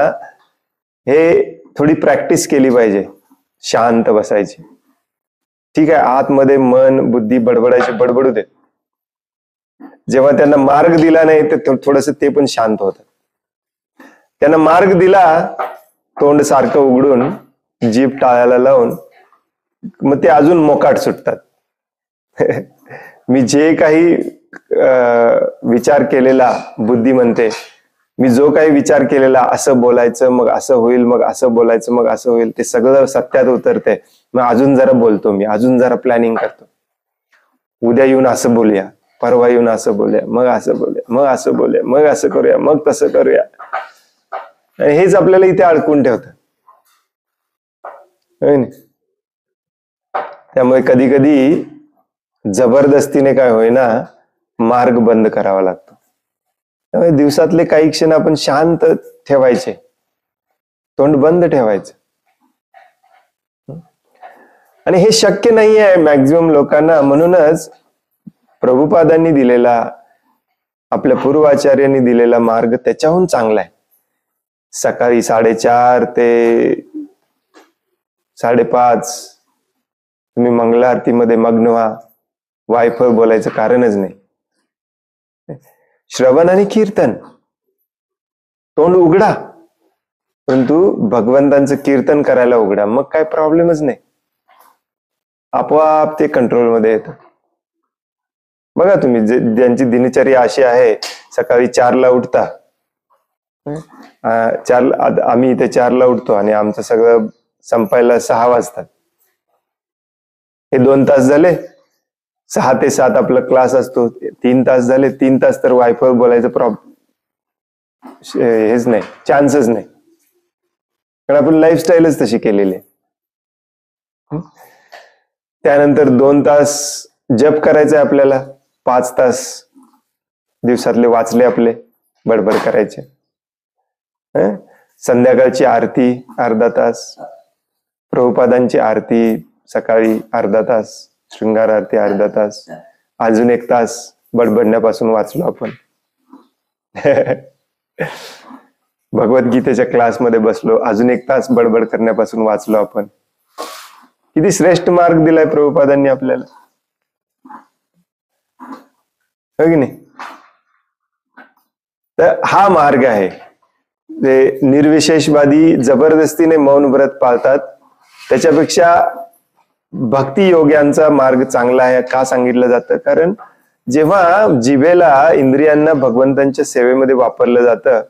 हे थोडी प्रॅक्टिस केली पाहिजे, शांत बसायची. ठीक आहे, आतमध्ये मन, बुद्धी बडबडायची, बडबडू दे. जेव्हा त्यांना मार्ग दिला नाही तर थोडस ते पण शांत होतात. त्यांना मार्ग दिला, तोंड सारखं उघडून, जीभ टाळ्याला लावून, मग ते अजून मोकाट सुटतात. मी जे काही विचार केलेला, बुद्धी म्हणते, मी जो काही विचार केलेला, असं बोलायचं मग असं होईल, मग असं बोलायचं मग असं होईल, ते सगळं सत्यात उतरते. मग अजून जरा बोलतो, मी अजून जरा प्लॅनिंग करतो, उद्या येऊन असं बोलूया, परवा येऊन असं बोलूया, मग असं बोलूया, मग असं बोलूया, मग असं करूया, मग तसं करूया. हेच आपल्याला इथे अडकून ठेवतं. त्यामुळे कधी कधी जबरदस्तीने काय होईना मार्ग बंद करावा लागतो. त्यामुळे दिवसातले काही क्षण आपण शांत ठेवायचे, तोंड बंद ठेवायचं. आणि हे शक्य नाही आहे मॅक्झिमम लोकांना. म्हणूनच प्रभुपादांनी दिलेला, आपल्या पूर्वाचार्यांनी दिलेला मार्ग त्याच्याहून चांगला आहे. सकाळी 4:30 ते 5:30 तुम्ही मंगला आरतीमध्ये मग्न व्हा, वायफळ बोलायचं कारणच नाही. श्रवण आणि कीर्तन, तोंड उघडा, परंतु भगवंतांचं कीर्तन करायला उघडा, मग काय प्रॉब्लेमच नाही, आपोआप ते कंट्रोलमध्ये येतं. बघा तुम्ही, ज्यांची दिनचर्या अशी आहे, सकाळी 4ला उठता, आम्ही इथे 4ला उठतो आणि आमचं सगळं संपायला 6 वाजतात. हे 2 तास झाले, 6 ते 7 आपला क्लास असतो, 3 तास झाले, 3 तास तर वायफळ बोलायचं हेच नाही, चान्सच नाही. कारण आपण लाईफस्टाईलच तशी केलेली आहे. त्यानंतर 2 तास जप करायचंय आपल्याला, 5 तास दिवसातले वाचले आपले बडबड करायचे. संध्याकाळची आरती अर्धा तास, प्रभुपादांची आरती सकाळी अर्धा तास, शृंगार आरती अर्धा तास, अजून 1 तास बडबडण्यापासून वाचलो आपण. भगवद्गीतेच्या क्लासमध्ये बसलो, अजून 1 तास बडबड करण्यापासून वाचलो आपण. किती श्रेष्ठ मार्ग दिलाय प्रभुपादांनी आपल्याला, हो की नाही? तर हा मार्ग आहे. ते निर्विशेषवादी जबरदस्तीने मौन व्रत पाळतात, त्याच्यापेक्षा भक्ती योग्यांचा मार्ग चांगला आहे. का सांगितलं जातं? कारण जेव्हा जिभेला, इंद्रियांना भगवंतांच्या सेवेमध्ये वापरलं जातं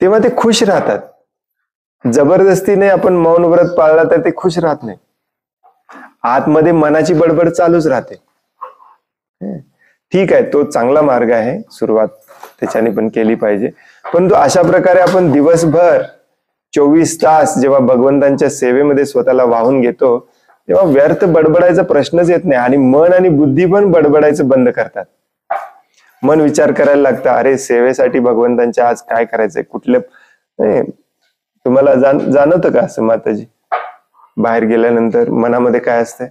तेव्हा ते खुश राहतात. जबरदस्तीने आपण मौन व्रत पाळला तर ते खुश राहत नाही, आतमध्ये मनाची बडबड चालूच राहते. ठीक आहे, तो चांगला मार्ग आहे, सुरुवात त्याच्याने पण केली पाहिजे. परंतु अशा प्रकारे आपण दिवसभर 24 तास जेव्हा भगवंतांच्या सेवेमध्ये स्वतःला वाहून घेतो तेव्हा व्यर्थ बडबडायचा प्रश्नच येत नाही, आणि मन आणि बुद्धी पण बडबडायचं बंद करतात. मन विचार करायला लागतं, अरे सेवेसाठी भगवंतांच्या आज काय करायचंय, कुठले. तुम्हाला जाणवतं का असं माताजी, बाहेर गेल्यानंतर मनामध्ये काय असतंय?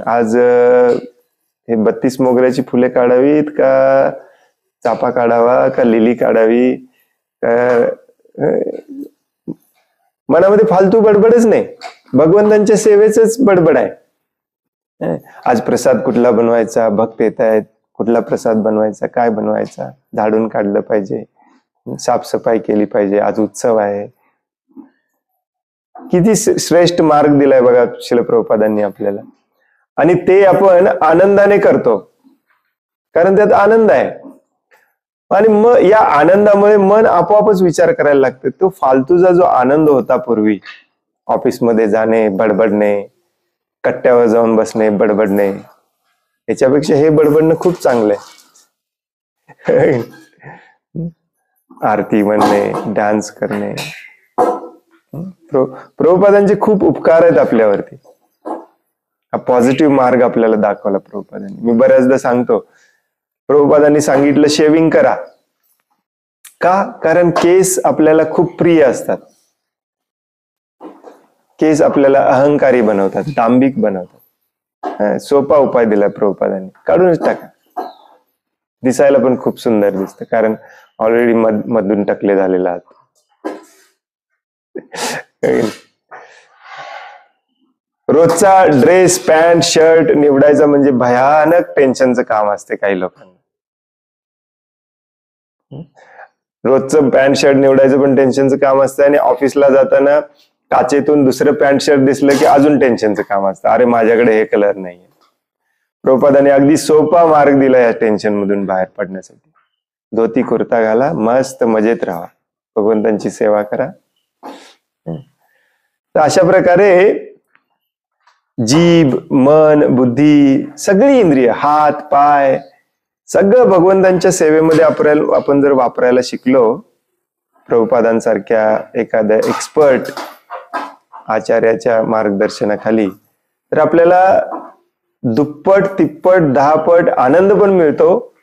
आज हे 32 मोगऱ्याची फुले काढावीत का चाफा काढावा का लिली काढावी, मनामध्ये फालतू बडबडच नाही, भगवंतांच्या सेवेच बडबड आहे. आज प्रसाद कुठला बनवायचा, भक्त येत आहेत, कुठला प्रसाद बनवायचा, काय बनवायचा, झाडून काढलं पाहिजे, साफसफाई केली पाहिजे, आज उत्सव आहे. किती श्रेष्ठ मार्ग दिलाय बघा श्रील प्रभुपादांनी आपल्याला, आणि ते आपण आनंदाने करतो कारण त्यात आनंद आहे. आणि मग या आनंदामुळे मन आपोआपच विचार करायला लागतं. तो फालतूचा जो आनंद होता पूर्वी, ऑफिसमध्ये जाणे, बडबडणे, कट्ट्यावर जाऊन बसणे, बडबडणे, याच्यापेक्षा हे बडबडणं खूप चांगलं आहे. आरती म्हणणे, डान्स करणे. प्रभुपादांचे खूप उपकार आहेत आपल्यावरती. हा पॉझिटिव्ह मार्ग आपल्याला दाखवला प्रभुपादांनी. मी बऱ्याचदा सांगतो, प्रभुपादांनी सांगितलं शेविंग करा. का? कारण केस आपल्याला खूप प्रिय असतात. केस आपल्याला अहंकारी बनवतात, दांभिक बनवतात. सोपा उपाय दिला प्रभुपादांनी, काढूनच टाका. दिसायला पण खूप सुंदर दिसतं, कारण ऑलरेडी मधून टकले झालेला आहात. रोजचा ड्रेस, पॅन्ट, शर्ट निवडायचा म्हणजे भयानक टेन्शनचं काम असते काही लोकांना. रोजचं पॅन्ट शर्ट निवडायचं पण टेन्शनचं काम असतं, आणि ऑफिसला जाताना काचेतून दुसरं पॅन्ट शर्ट दिसलं की अजून टेन्शनचं काम असतं, अरे माझ्याकडे हे कलर नाहीये. प्रभुपादांनी अगदी सोपा मार्ग दिला या टेन्शन मधून बाहेर पडण्यासाठी. धोती कुर्ता घाला, मस्त मजेत राहा, भगवंतांची सेवा करा. तर अशा प्रकारे जीभ, मन, बुद्धी, सगळी इंद्रिय, हात, पाय, सगळं भगवंतांच्या सेवेमध्ये आपण जर वापरायला शिकलो, प्रभुपादांसारख्या एखाद्या एक्सपर्ट आचार्याच्या मार्गदर्शनाखाली, तर आपल्याला दुप्पट, तिप्पट, 10 पट आनंद पण मिळतो,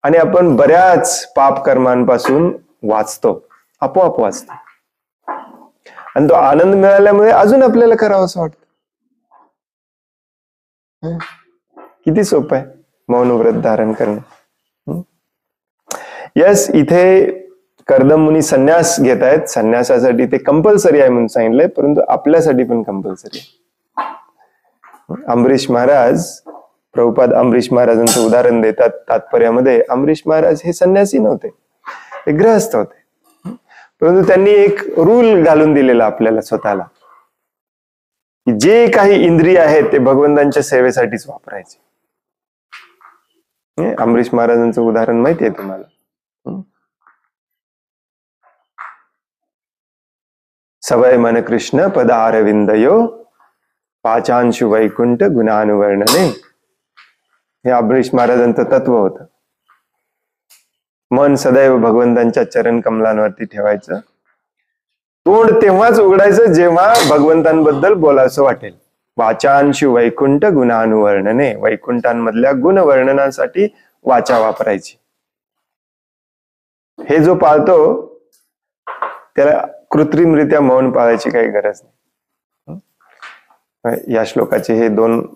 आणि आपण बऱ्याच पाप कर्मांपासून वाचतो, आपोआप वाचतो. आणि तो आनंद मिळाल्यामुळे अजून आपल्याला करावं असं वाटतं. किती सोपं आहे मौन व्रत धारण करणं. यस, इथे कर्दम मुनी संन्यास घेत आहेत. संन्यासासाठी ते कंपल्सरी आहे म्हणून सांगितलंय, परंतु आपल्यासाठी पण कंपल्सरी आहे. अमरीश महाराज, प्रभुपाद अमरीश महाराजांचं उदाहरण देतात तात्पर्यामध्ये. अमरीश महाराज हे संन्यासी नव्हते, ते गृहस्थ होते, परंतु त्यांनी एक रूल घालून दिलेला आपल्याला स्वतःला, की जे काही इंद्रिय आहेत ते भगवंतांच्या सेवेसाठीच वापरायचे. अमरीश महाराजांचं उदाहरण माहिती आहे तुम्हाला. सवय मन कृष्ण पदारविंदयो पाचांशु वैकुंठ गुणानुवर्णने. हे अमरीश महाराजांचं तत्व होतं. मन सदैव भगवंतांच्या चरण कमलांवरती ठेवायचं, तोंड तेव्हाच उघडायचं जेव्हा भगवंतांबद्दल बोलावंसं वाटेल. वाचांशी वैकुंठ गुणानुवर्णने, वैकुंठांमधल्या गुण वर्णनासाठी वाचा वापरायची. हे जो पाळतो त्याला कृत्रिमरित्या मौन पाळायची काही गरज नाही. या श्लोकाचे हे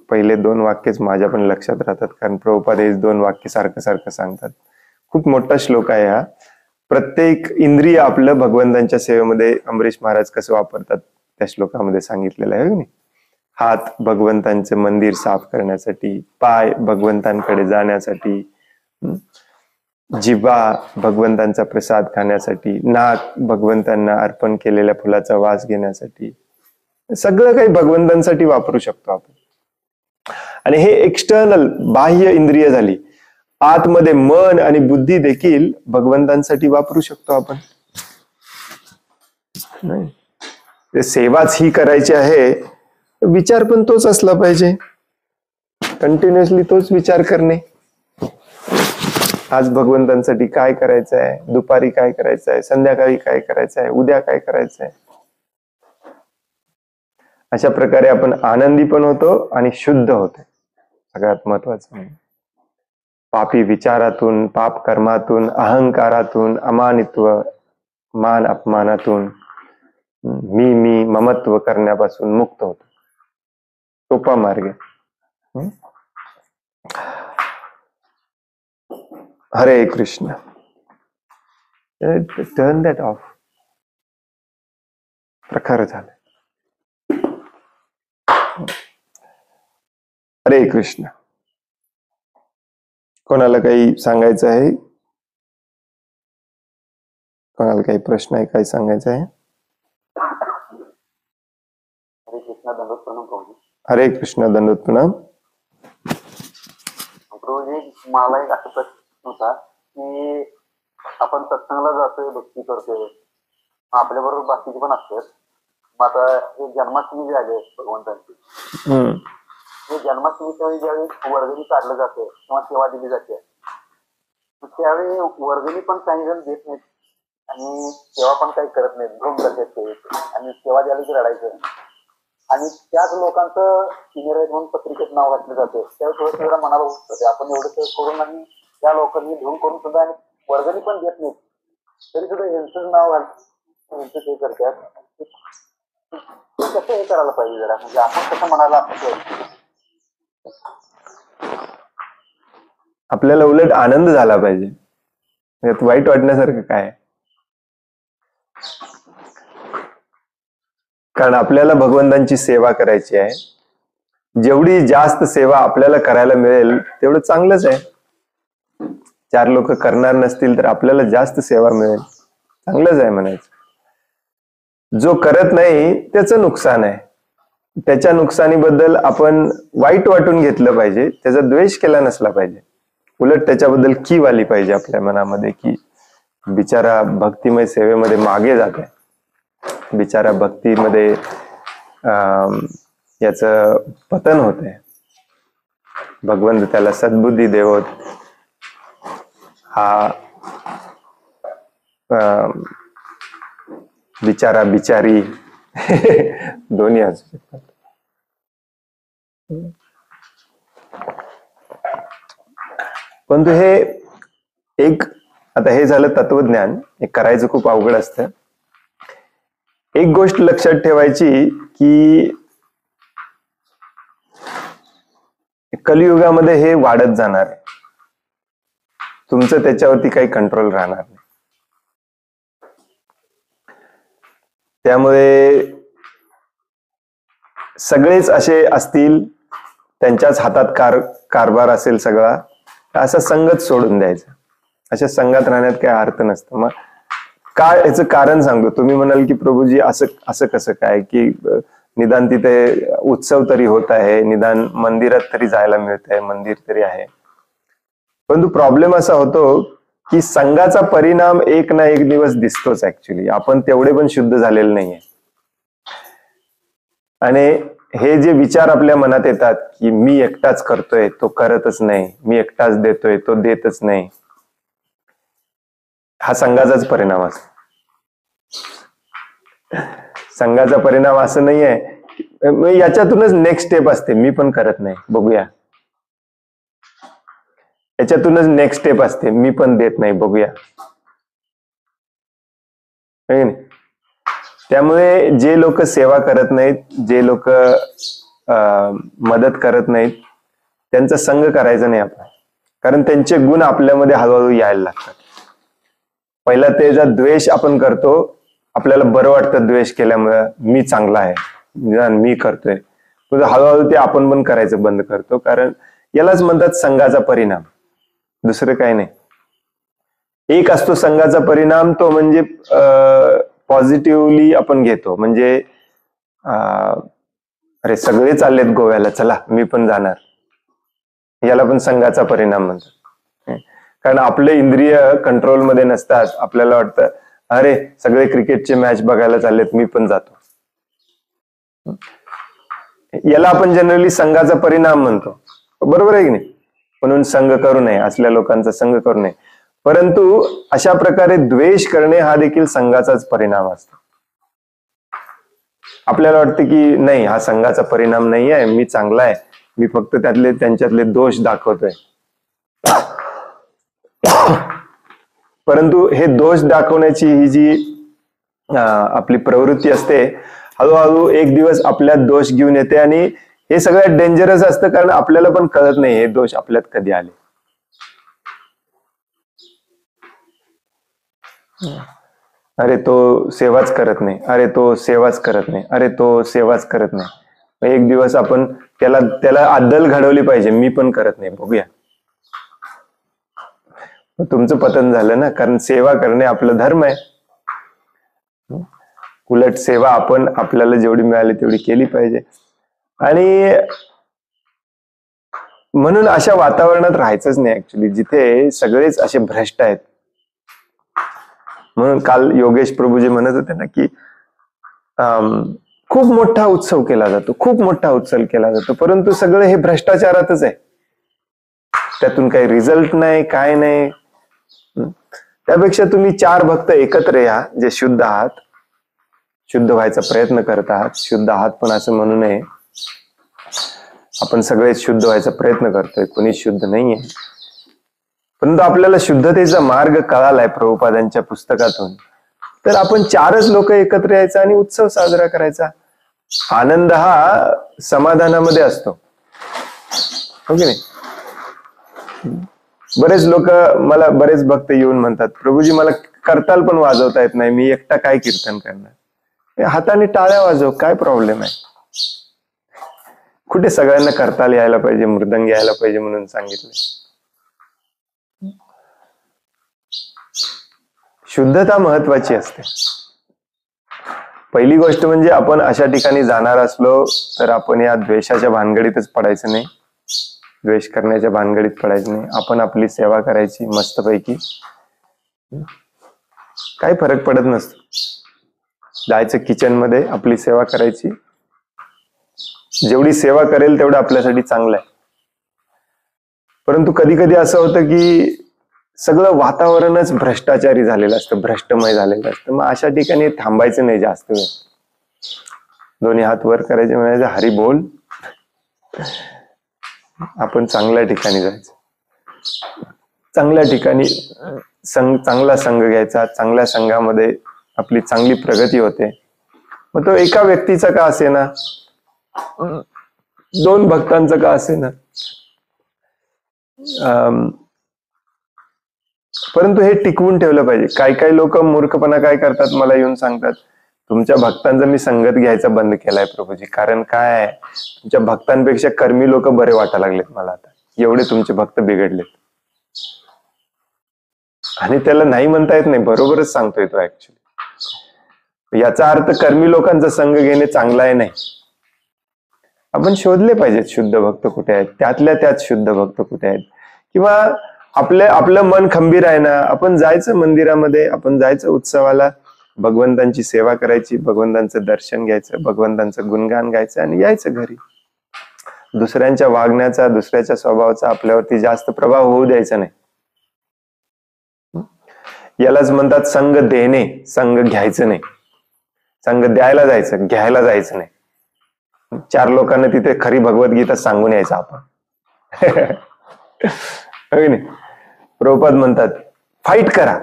पहिले दोन वाक्यच माझ्या पण लक्षात राहतात, कारण प्रभुपाद हे दोन वाक्य सारखं सारखं सांगतात. खूप मोठा श्लोक आहे हा. प्रत्येक इंद्रिय आपलं भगवंतांच्या सेवेमध्ये अंबरीश महाराज कसं वापरतात त्या श्लोकामध्ये सांगितलेलं आहे. हात भगवंतांचे मंदिर साफ करण्यासाठी, पाय भगवंतांकडे जाण्यासाठी, जिव्हा भगवंतांचा प्रसाद खाण्यासाठी, नाक भगवंतांना अर्पण केलेल्या फुलाचा वास घेण्यासाठी, सगळं काही भगवंतांसाठी वापरू शकतो आपण. आणि हे एक्सटर्नल बाह्य इंद्रिय झाली. आतमध्ये मन आणि बुद्धी देखील भगवंतांसाठी वापरू शकतो आपण. नाही सेवाच ही करायची आहे, विचार पण तोच असला पाहिजे. कंटिन्युअसली तोच विचार करणे. आज भगवंतांसाठी काय करायचं आहे, दुपारी काय करायचं आहे, संध्याकाळी काय करायचं आहे, उद्या काय करायचं आहे. अशा प्रकारे आपण आनंदी पण होतो आणि शुद्ध होतो. सगळ्यात महत्वाचं म्हणजे पापी विचारातून, पाप कर्मातून, अहंकारातून, अमानित्व, मान अपमानातून, मी ममत्व करण्यापासून मुक्त होतो. सोपा मार्ग. हरे कृष्ण. Turn that of. प्रखर झालं. हरे कृष्ण. कोणाला काही सांगायचं आहे? कोणाला काही प्रश्न आहे, काही सांगायचं आहे? हरे कृष्ण दंडोत प्रणाम प्रभूजी. हरे कृष्ण दंडोत प्रणाम. प्रभूजी मला एक असा प्रश्न होता की आपण सत्संगाला जातोय, भक्ती करतोय, आपल्या बरोबर बाकीचे पण असतात. मग आता हे जन्माष्टमी जे आले भगवंतांची, हे जन्माष्टमीच्या वेळी ज्यावेळी वर्गणी काढलं जातं किंवा सेवा दिली जाते, त्यावेळी वर्गणी पण काही जण देत नाहीत आणि सेवा पण काही करत नाहीत, भ्रम करतात सेवेचे, आणि सेवा द्यायला की रडायचं. आणि त्याच लोकांचं सिनियर आहेत म्हणून पत्रिकेत नाव घातलं जातं. त्यावेळी थोडं मनाला होतं आपण एवढं करून आणि त्या लोकांनी भ्रम करून सुद्धा आणि वर्गणी पण देत नाहीत, तरी सुद्धा यांचं नाव यांचं हे करतात. कसं हे करायला पाहिजे जरा, म्हणजे आपण कसं म्हणायला आपण आपल्याला उलट आनंद झाला पाहिजे. यात वाईट वाटण्यासारखं काय? कारण आपल्याला भगवंतांची सेवा करायची आहे. जेवढी जास्त सेवा आपल्याला करायला मिळेल तेवढं चांगलंच आहे. चार लोक करणार नसतील तर आपल्याला जास्त सेवा मिळेल, चांगलंच आहे म्हणायचं. जो करत नाही त्याचं नुकसान आहे. त्याच्या नुकसानीबद्दल आपण वाईट वाटून घेतलं पाहिजे, त्याचा द्वेष केला नसला पाहिजे. उलट त्याच्याबद्दल कीव आली पाहिजे आपल्या मनामध्ये की बिचारा भक्तिमय सेवेमध्ये मागे जात आहे, बिचारा भक्तीमध्ये याचं पतन होत आहे, भगवंत त्याला सद्बुद्धी देवत. हा बिचारा बिचारी दोन्ही असू शकतात. परंतु हे एक, आता हे झालं तत्वज्ञान, हे करायचं खूप अवघड असतं. एक गोष्ट लक्षात ठेवायची की कलियुगामध्ये हे वाढत जाणार आहे. तुमचं त्याच्यावरती काही कंट्रोल राहणार नाही. त्यामुळे सगळेच असे असतील, त्यांच्याच हातात कारभार असेल सगळा, असा संगत सोडून द्यायचा. अशा संघात राहण्यात काही अर्थ नसतं. मग काय याचं कारण सांगतो. तुम्ही म्हणाल की प्रभूजी असं कसं काय, की निदान तिथे उत्सव तरी होत आहे, निदान मंदिरात तरी जायला मिळत आहे, मंदिर तरी आहे. परंतु प्रॉब्लेम असा होतो की संघाचा परिणाम एक ना एक दिवस दिसतोच. ऍक्च्युली आपण तेवढे पण शुद्ध झालेले नाहीये. आणि हे जे विचार आपल्या मनात येतात की मी एकटाच करतोय, तो करतच नाही, मी एकटाच देतोय, तो देतच नाही, हा संघाचाच परिणाम असतो. संघाचा परिणाम असं नाहीये, याच्यातूनच नेक्स्ट स्टेप असते, मी पण करत नाही, बघूया. याच्यातूनच नेक्स्ट स्टेप असते, मी पण देत नाही, बघूया. त्यामुळे जे लोक सेवा करत नाहीत, जे लोक मदत करत नाहीत, त्यांचा संग करायचा नाही आपण, कारण त्यांचे गुण आपल्यामध्ये हळूहळू यायला लागतात. पहिला त्याचा द्वेष आपण करतो, आपल्याला बरं वाटतं द्वेष केल्यामुळे, मी चांगला आहे, मी करतोय, हळूहळू ते आपण पण करायचं बंद करतो, कारण यालाच म्हणतात संघाचा परिणाम, दुसरं काही नाही. एक असतो संघाचा परिणाम, तो म्हणजे पॉझिटिव्हली आपण घेतो, म्हणजे अरे सगळे चाललेत गोव्याला, चला मी पण जाणार, याला पण संघाचा परिणाम म्हणतात. कारण आपले इंद्रिय कंट्रोलमध्ये नसतात, आपल्याला वाटतं अरे सगळे क्रिकेटचे मॅच बघायला चाललेत, मी पण जातो. याला आपण जनरली संघाचा परिणाम म्हणतो, बरोबर आहे की नाही? म्हणून संघ करू नये, असल्या लोकांचा संघ करू नये. परंतु अशा प्रकारे द्वेष करणे हा देखील संघाचाच परिणाम असतो. आपल्याला वाटतं की नाही, हा संघाचा परिणाम नाही आहे, मी चांगला आहे, मी फक्त त्यांच्यातले दोष दाखवतोय. परंतु हे दोष दाखवण्याची ही जी आपली प्रवृत्ती असते, हळूहळू एक दिवस आपल्यात दोष घेऊन येते, आणि हे सगळ्यात डेंजरस असतं, कारण आपल्याला पण कळत नाही हे दोष आपल्यात कधी आले. अरे तो सेवाच करत नाही, अरे तो सेवाच करत नाही, अरे तो सेवाच करत नाही. एक दिवस आपण त्याला अद्दल घडवली पाहिजे, मी पण करत नाही, बघूया. तुमचं पतन झालं ना, कारण सेवा करणे आपला धर्म आहे. उलट सेवा आपण आपल्याला जेवढी मिळाली तेवढी केली पाहिजे. आणि म्हणून अशा वातावरणात राहायचंच नाही ऍक्च्युली, जिथे सगळेच असे भ्रष्ट आहेत. म्हणून काल योगेश प्रभूजी म्हणत होते ना की खूप मोठा उत्सव केला जातो, खूप मोठा उत्सव केला जातो, परंतु सगळं हे भ्रष्टाचारातच आहे, त्यातून काही रिझल्ट नाही, काय नाही. त्यापेक्षा तुम्ही 4 भक्त एकत्र या, जे शुद्ध आहात, शुद्ध व्हायचा प्रयत्न करत आहात. शुद्ध आहात पण असं म्हणू नये, आपण सगळेच शुद्ध व्हायचा प्रयत्न करतोय, कोणीच शुद्ध नाहीये. परंतु आपल्याला शुद्धतेचा मार्ग कळालाय प्रभुपादांच्या पुस्तकातून, तर आपण 4च लोक एकत्र यायचा आणि उत्सव साजरा करायचा. आनंद हा समाधानामध्ये असतो, हो की नाही? बरेच लोक, मला बरेच भक्त येऊन म्हणतात, प्रभूजी मला करताल पण वाजवता येत नाही, मी एकटा काय कीर्तन करणार? हाताने टाळ्या वाजव, काय प्रॉब्लेम आहे? कुठे सगळ्यांना करताल यायला पाहिजे, मृदंग यायला पाहिजे म्हणून सांगितलं? शुद्धता महत्वाची असते. पहिली गोष्ट म्हणजे आपण अशा ठिकाणी जाणार असलो तर आपण या द्वेषाच्या भानगडीतच पडायचं नाही, द्वेष करण्याच्या भानगडीत पडायचं नाही. आपण आपली सेवा करायची मस्तपैकी, काही फरक पडत नसतो. जायचं किचन मध्ये, आपली सेवा करायची. जेवढी सेवा करेल तेवढं आपल्यासाठी चांगलं आहे. परंतु कधी कधी असं होतं की सगळं वातावरणच भ्रष्टाचारी झालेलं असतं, भ्रष्टमय झालेलं असतं. मग अशा ठिकाणी थांबायचं नाही जास्त वेळ. दोन्ही हात वर करायचे, म्हणायचं हरी बोल, आपण चांगल्या ठिकाणी जायचं, चांगल्या ठिकाणी चांगला संघ घ्यायचा. चांगल्या संघामध्ये आपली चांगली प्रगती होते. मग तो एका व्यक्तीचा का असेना, 2 भक्तांचा का असेना, परंतु हे टिकवून ठेवलं पाहिजे. काही लोक मूर्खपणा काय करतात, मला येऊन सांगतात, तुमच्या भक्तांचा मी संगत घ्यायचा बंद केलाय प्रभूजी, कारण काय आहे, तुमच्या भक्तांपेक्षा कर्मी लोक बरे वाटायला लागलेत मला आता, एवढे तुमचे भक्त बिघडलेत. आणि त्याला नाही म्हणता येत नाही, बरोबरच सांगतोय तो ऍक्च्युली. याचा अर्थ कर्मी लोकांचा संघ घेणे चांगला आहे नाही. आपण शोधले पाहिजेत शुद्ध भक्त कुठे आहेत, त्यातल्या त्यात शुद्ध भक्त कुठे आहेत. किंवा आपलं मन खंबीर आहे ना, आपण जायचं मंदिरामध्ये, आपण जायचं उत्सवाला, भगवंतांची सेवा करायची, भगवंतांचं दर्शन घ्यायचं, भगवंतांचं गुणगान गायचं आणि यायचं घरी. दुसऱ्यांच्या वागण्याचा, दुसऱ्याच्या स्वभावाचा आपल्यावरती जास्त प्रभाव होऊ द्यायचा नाही. यालाच म्हणतात संघ देणे, संघ घ्यायचं नाही. संघ द्यायला जायचं, घ्यायला जायचं नाही. 4 लोकांना तिथे खरी भगवद्गीता सांगून यायचं आपण. हो नाही? प्रभुपाद म्हणतात फाईट करा.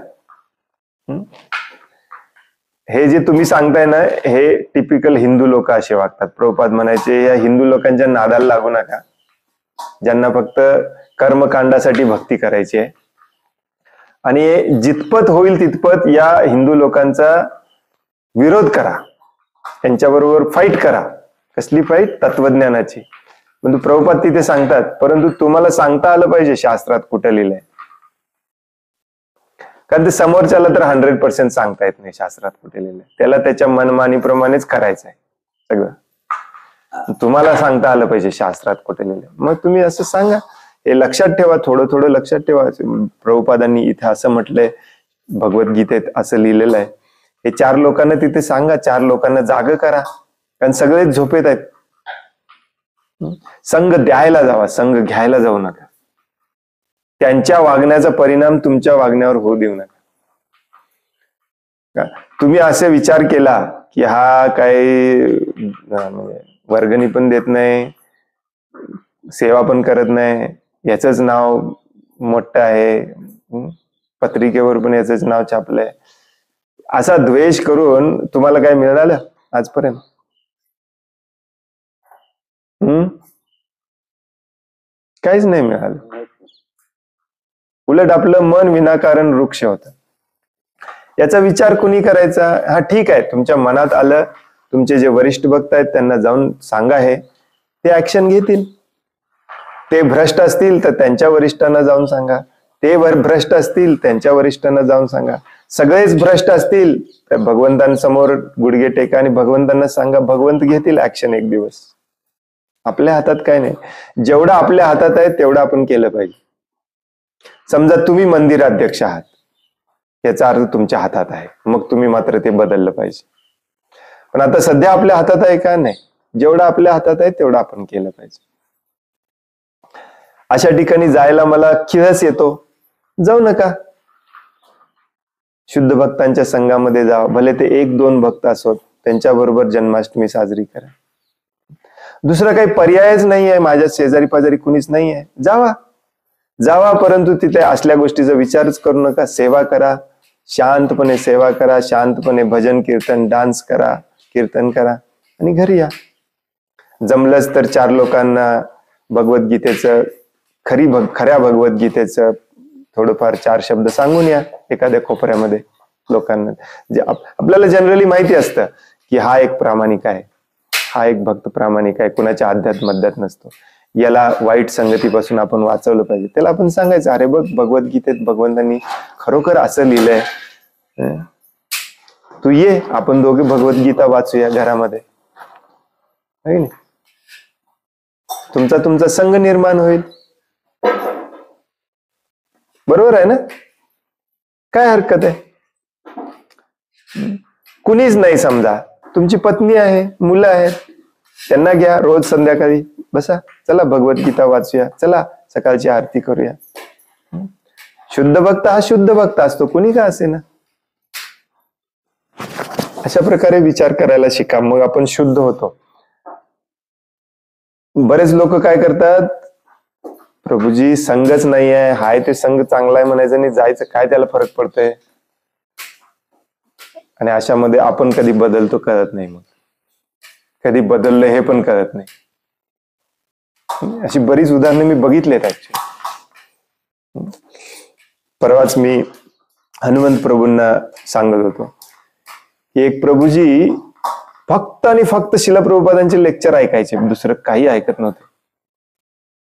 हे जे तुम्ही सांगताय ना, हे टिपिकल हिंदू लोक असे वागतात. प्रभुपाद म्हणायचे या हिंदू लोकांच्या नादाला लागू नका, ज्यांना फक्त कर्मकांडासाठी भक्ती करायची आहे. आणि जितपत होईल तितपत या हिंदू लोकांचा विरोध करा, त्यांच्याबरोबर फाईट करा. कसली फाईट? तत्वज्ञानाची. परंतु प्रभुपाद तिथे सांगतात, परंतु तुम्हाला सांगता आलं पाहिजे शास्त्रात कुठं लिहिलंय. कारण ते समोरच्याला तर 100% सांगता येत नाही शास्त्रात कुठे लिहिलंय. त्याला त्याच्या मनमानीप्रमाणेच करायचंय सगळं. तुम्हाला सांगता आलं पाहिजे शास्त्रात कुठे लिहिलंय. मग तुम्ही असं सांगा. हे लक्षात ठेवा, थोडं थोडं लक्षात ठेवा. प्रभुपादांनी इथे असं म्हटलंय, भगवद्गीतेत असं लिहिलेलं आहे. हे 4 लोकांना तिथे सांगा, 4 लोकांना जाग करा, कारण सगळेच झोपेत आहेत. संघ द्यायला जावा, संघ घ्यायला जाऊ नका. त्यांच्या वागण्याचा परिणाम तुमच्या वागण्यावर होऊ देऊ नका. तुम्ही असे विचार केला की हा काही वर्गणी पण देत नाही, सेवा पण करत नाही, याचंच नाव मोठं आहे, पत्रिकेवर पण याचंच नाव छापलंय, असा द्वेष करून तुम्हाला काय मिळालं आजपर्यंत? काहीच नाही मिळालं. उलट आपलं मन विनाकारण वृक्ष होतं. याचा विचार कुणी करायचा? हा ठीक आहे, तुमच्या मनात आलं, तुमचे जे वरिष्ठ भक्त आहेत त्यांना जाऊन सांगा, हे ते ऍक्शन घेतील. ते भ्रष्ट असतील तर त्यांच्या वरिष्ठांना जाऊन सांगा, ते भ्रष्ट असतील त्यांच्या वरिष्ठांना जाऊन सांगा. सगळेच भ्रष्ट असतील तर भगवंतांसमोर गुडघे टेका आणि भगवंतांना सांगा. भगवंत घेतील ऍक्शन एक दिवस. आपल्या हातात काय नाही. जेवढं आपल्या हातात आहे तेवढं आपण केलं पाहिजे. समजा तुम्ही मंदिराध्यक्ष आहात, याचा अर्थ तुमच्या हातात आहे, मग तुम्ही मात्र ते बदललं पाहिजे. पण आता सध्या आपल्या हातात आहे का? नाही. जेवढं आपल्या हातात आहे तेवढं आपण केलं पाहिजे. अशा ठिकाणी जायला मला किळस येतो, जाऊ नका. शुद्ध भक्तांच्या संघामध्ये जा, भले ते 1-2 भक्त असोत, त्यांच्याबरोबर जन्माष्टमी साजरी करा. दुसरा काही पर्यायच नाही आहे, माझ्या शेजारी पाजारी कुणीच नाही आहे, जावा. परंतु तिथे असल्या गोष्टीचा विचारच करू नका. सेवा करा, शांतपणे सेवा करा, शांतपणे भजन कीर्तन डान्स करा, कीर्तन करा आणि घरी या. जमलंच तर 4 लोकांना भगवद्गीतेचं खऱ्या भगवद्गीतेचं थोडंफार 4 शब्द सांगून या एखाद्या कोपऱ्यामध्ये लोकांना. जे आपल्याला जनरली माहिती असतं की हा एक प्रामाणिक आहे, हा एक भक्त प्रामाणिक आहे, कुणाच्या अध्यात्मध्यात नसतो, याला वाईट संगतीपासून आपण वाचवलं पाहिजे. त्याला आपण सांगायचं, अरे बघ भगवद्गीतेत भगवंतांनी खरोखर असं लिहिलंय, तू ये, आपण दोघे भगवद्गीता वाचूया घरामध्ये. तुमचा संघ निर्माण होईल. बरोबर आहे ना? काय हरकत आहे? कुणीच नाही, समजा तुमची पत्नी आहे, मुलं आहेत, त्यांना घ्या, रोज संध्याकाळी बसा, चला भगवद्गीता वाचूया, चला सकाळची आरती करूया. शुद्ध भक्त हा शुद्ध भक्त असतो, कुणी का असे ना. अशा प्रकारे विचार करायला शिका, मग आपण शुद्ध होतो. बरेच लोक काय करतात, प्रभूजी संघच नाही आहे, हाय ते संघ चांगला आहे म्हणायचं आणि जायचं, काय त्याला फरक पडतोय. आणि अशामध्ये आपण कधी बदलतो कळत नाही, मग कधी बदललं हे पण कळत नाही. अशी बरीच उदाहरणं मी बघितलेत ऍक्च्युली. परवाच मी हनुमंत प्रभूंना सांगत होतो की एक प्रभूजी फक्त आणि फक्त शिला प्रभुपादांचे लेक्चर ऐकायचे, दुसरं काही ऐकत नव्हते.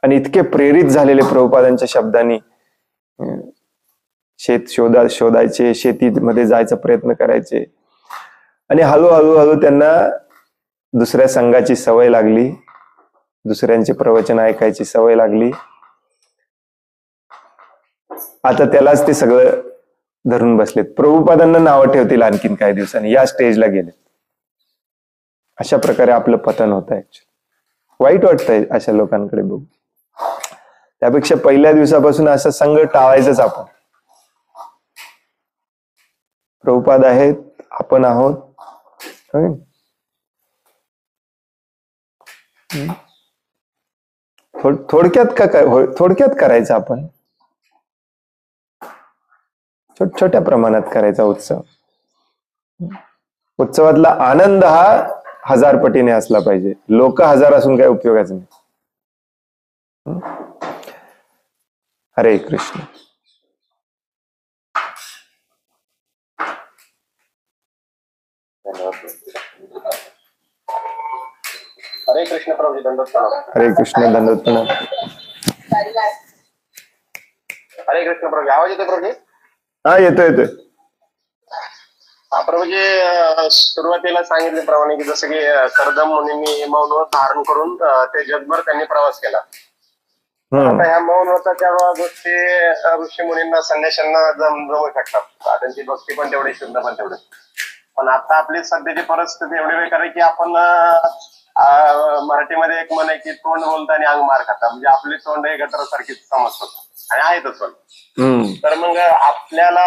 आणि इतके प्रेरित झालेले प्रभुपादांच्या शब्दांनी, शेत शोधायचे, शेतीमध्ये जायचा प्रयत्न करायचे. आणि हळूहळू त्यांना दुसऱ्या संघाची सवय लागली, दुसऱ्यांचे प्रवचन ऐकायची सवय लागली. आता त्यालाच ते सगळं धरून बसलेत. प्रभुपादांना नावं ठेवतील आणखीन काही दिवसांनी, या स्टेजला गेले. अशा प्रकारे आपलं पतन होत आहे. वाईट वाटतंय अशा लोकांकडे बघू. त्यापेक्षा पहिल्या दिवसापासून असा संघ टाळायचंच आपण. प्रभुपाद आहेत, आपण आहोत, हो की? थोडक्यात करायचं आपण, छोट्या प्रमाणात करायचा उत्सव. उत्सवातला आनंद हा 1000 पटीने असला पाहिजे. लोक 1000 असून काही उपयोगाचं नाही. हरे कृष्ण. हरे कृष्ण प्रभूजी, दंडवत प्रणाम. हरे कृष्ण, दंडवत प्रणाम. हरे कृष्ण प्रभू, आवाज येतो प्रभूजी? हा, येतोय. प्रभूजी, सुरुवातीला सांगितल्याप्रमाणे की जसं की कर्दम मुनींनी मौन व्रत धारण करून ते जगभर त्यांनी प्रवास केला. आता ह्या मौन व्रताच्या गोष्टी ऋषी मुनींना, संन्याशांना जमू शकतात. त्यांची भक्ती पण तेवढी, शुद्ध पण तेवढी. पण आता आपली सध्याची परिस्थिती एवढी बेकार आहे की आपण मराठीमध्ये एक म्हण आहे की तोंड बोलता आणि अंग मार खाता. म्हणजे आपली तोंड हे गटारासारखीच समजतात आणि आहेतच पण. तर मग आपल्याला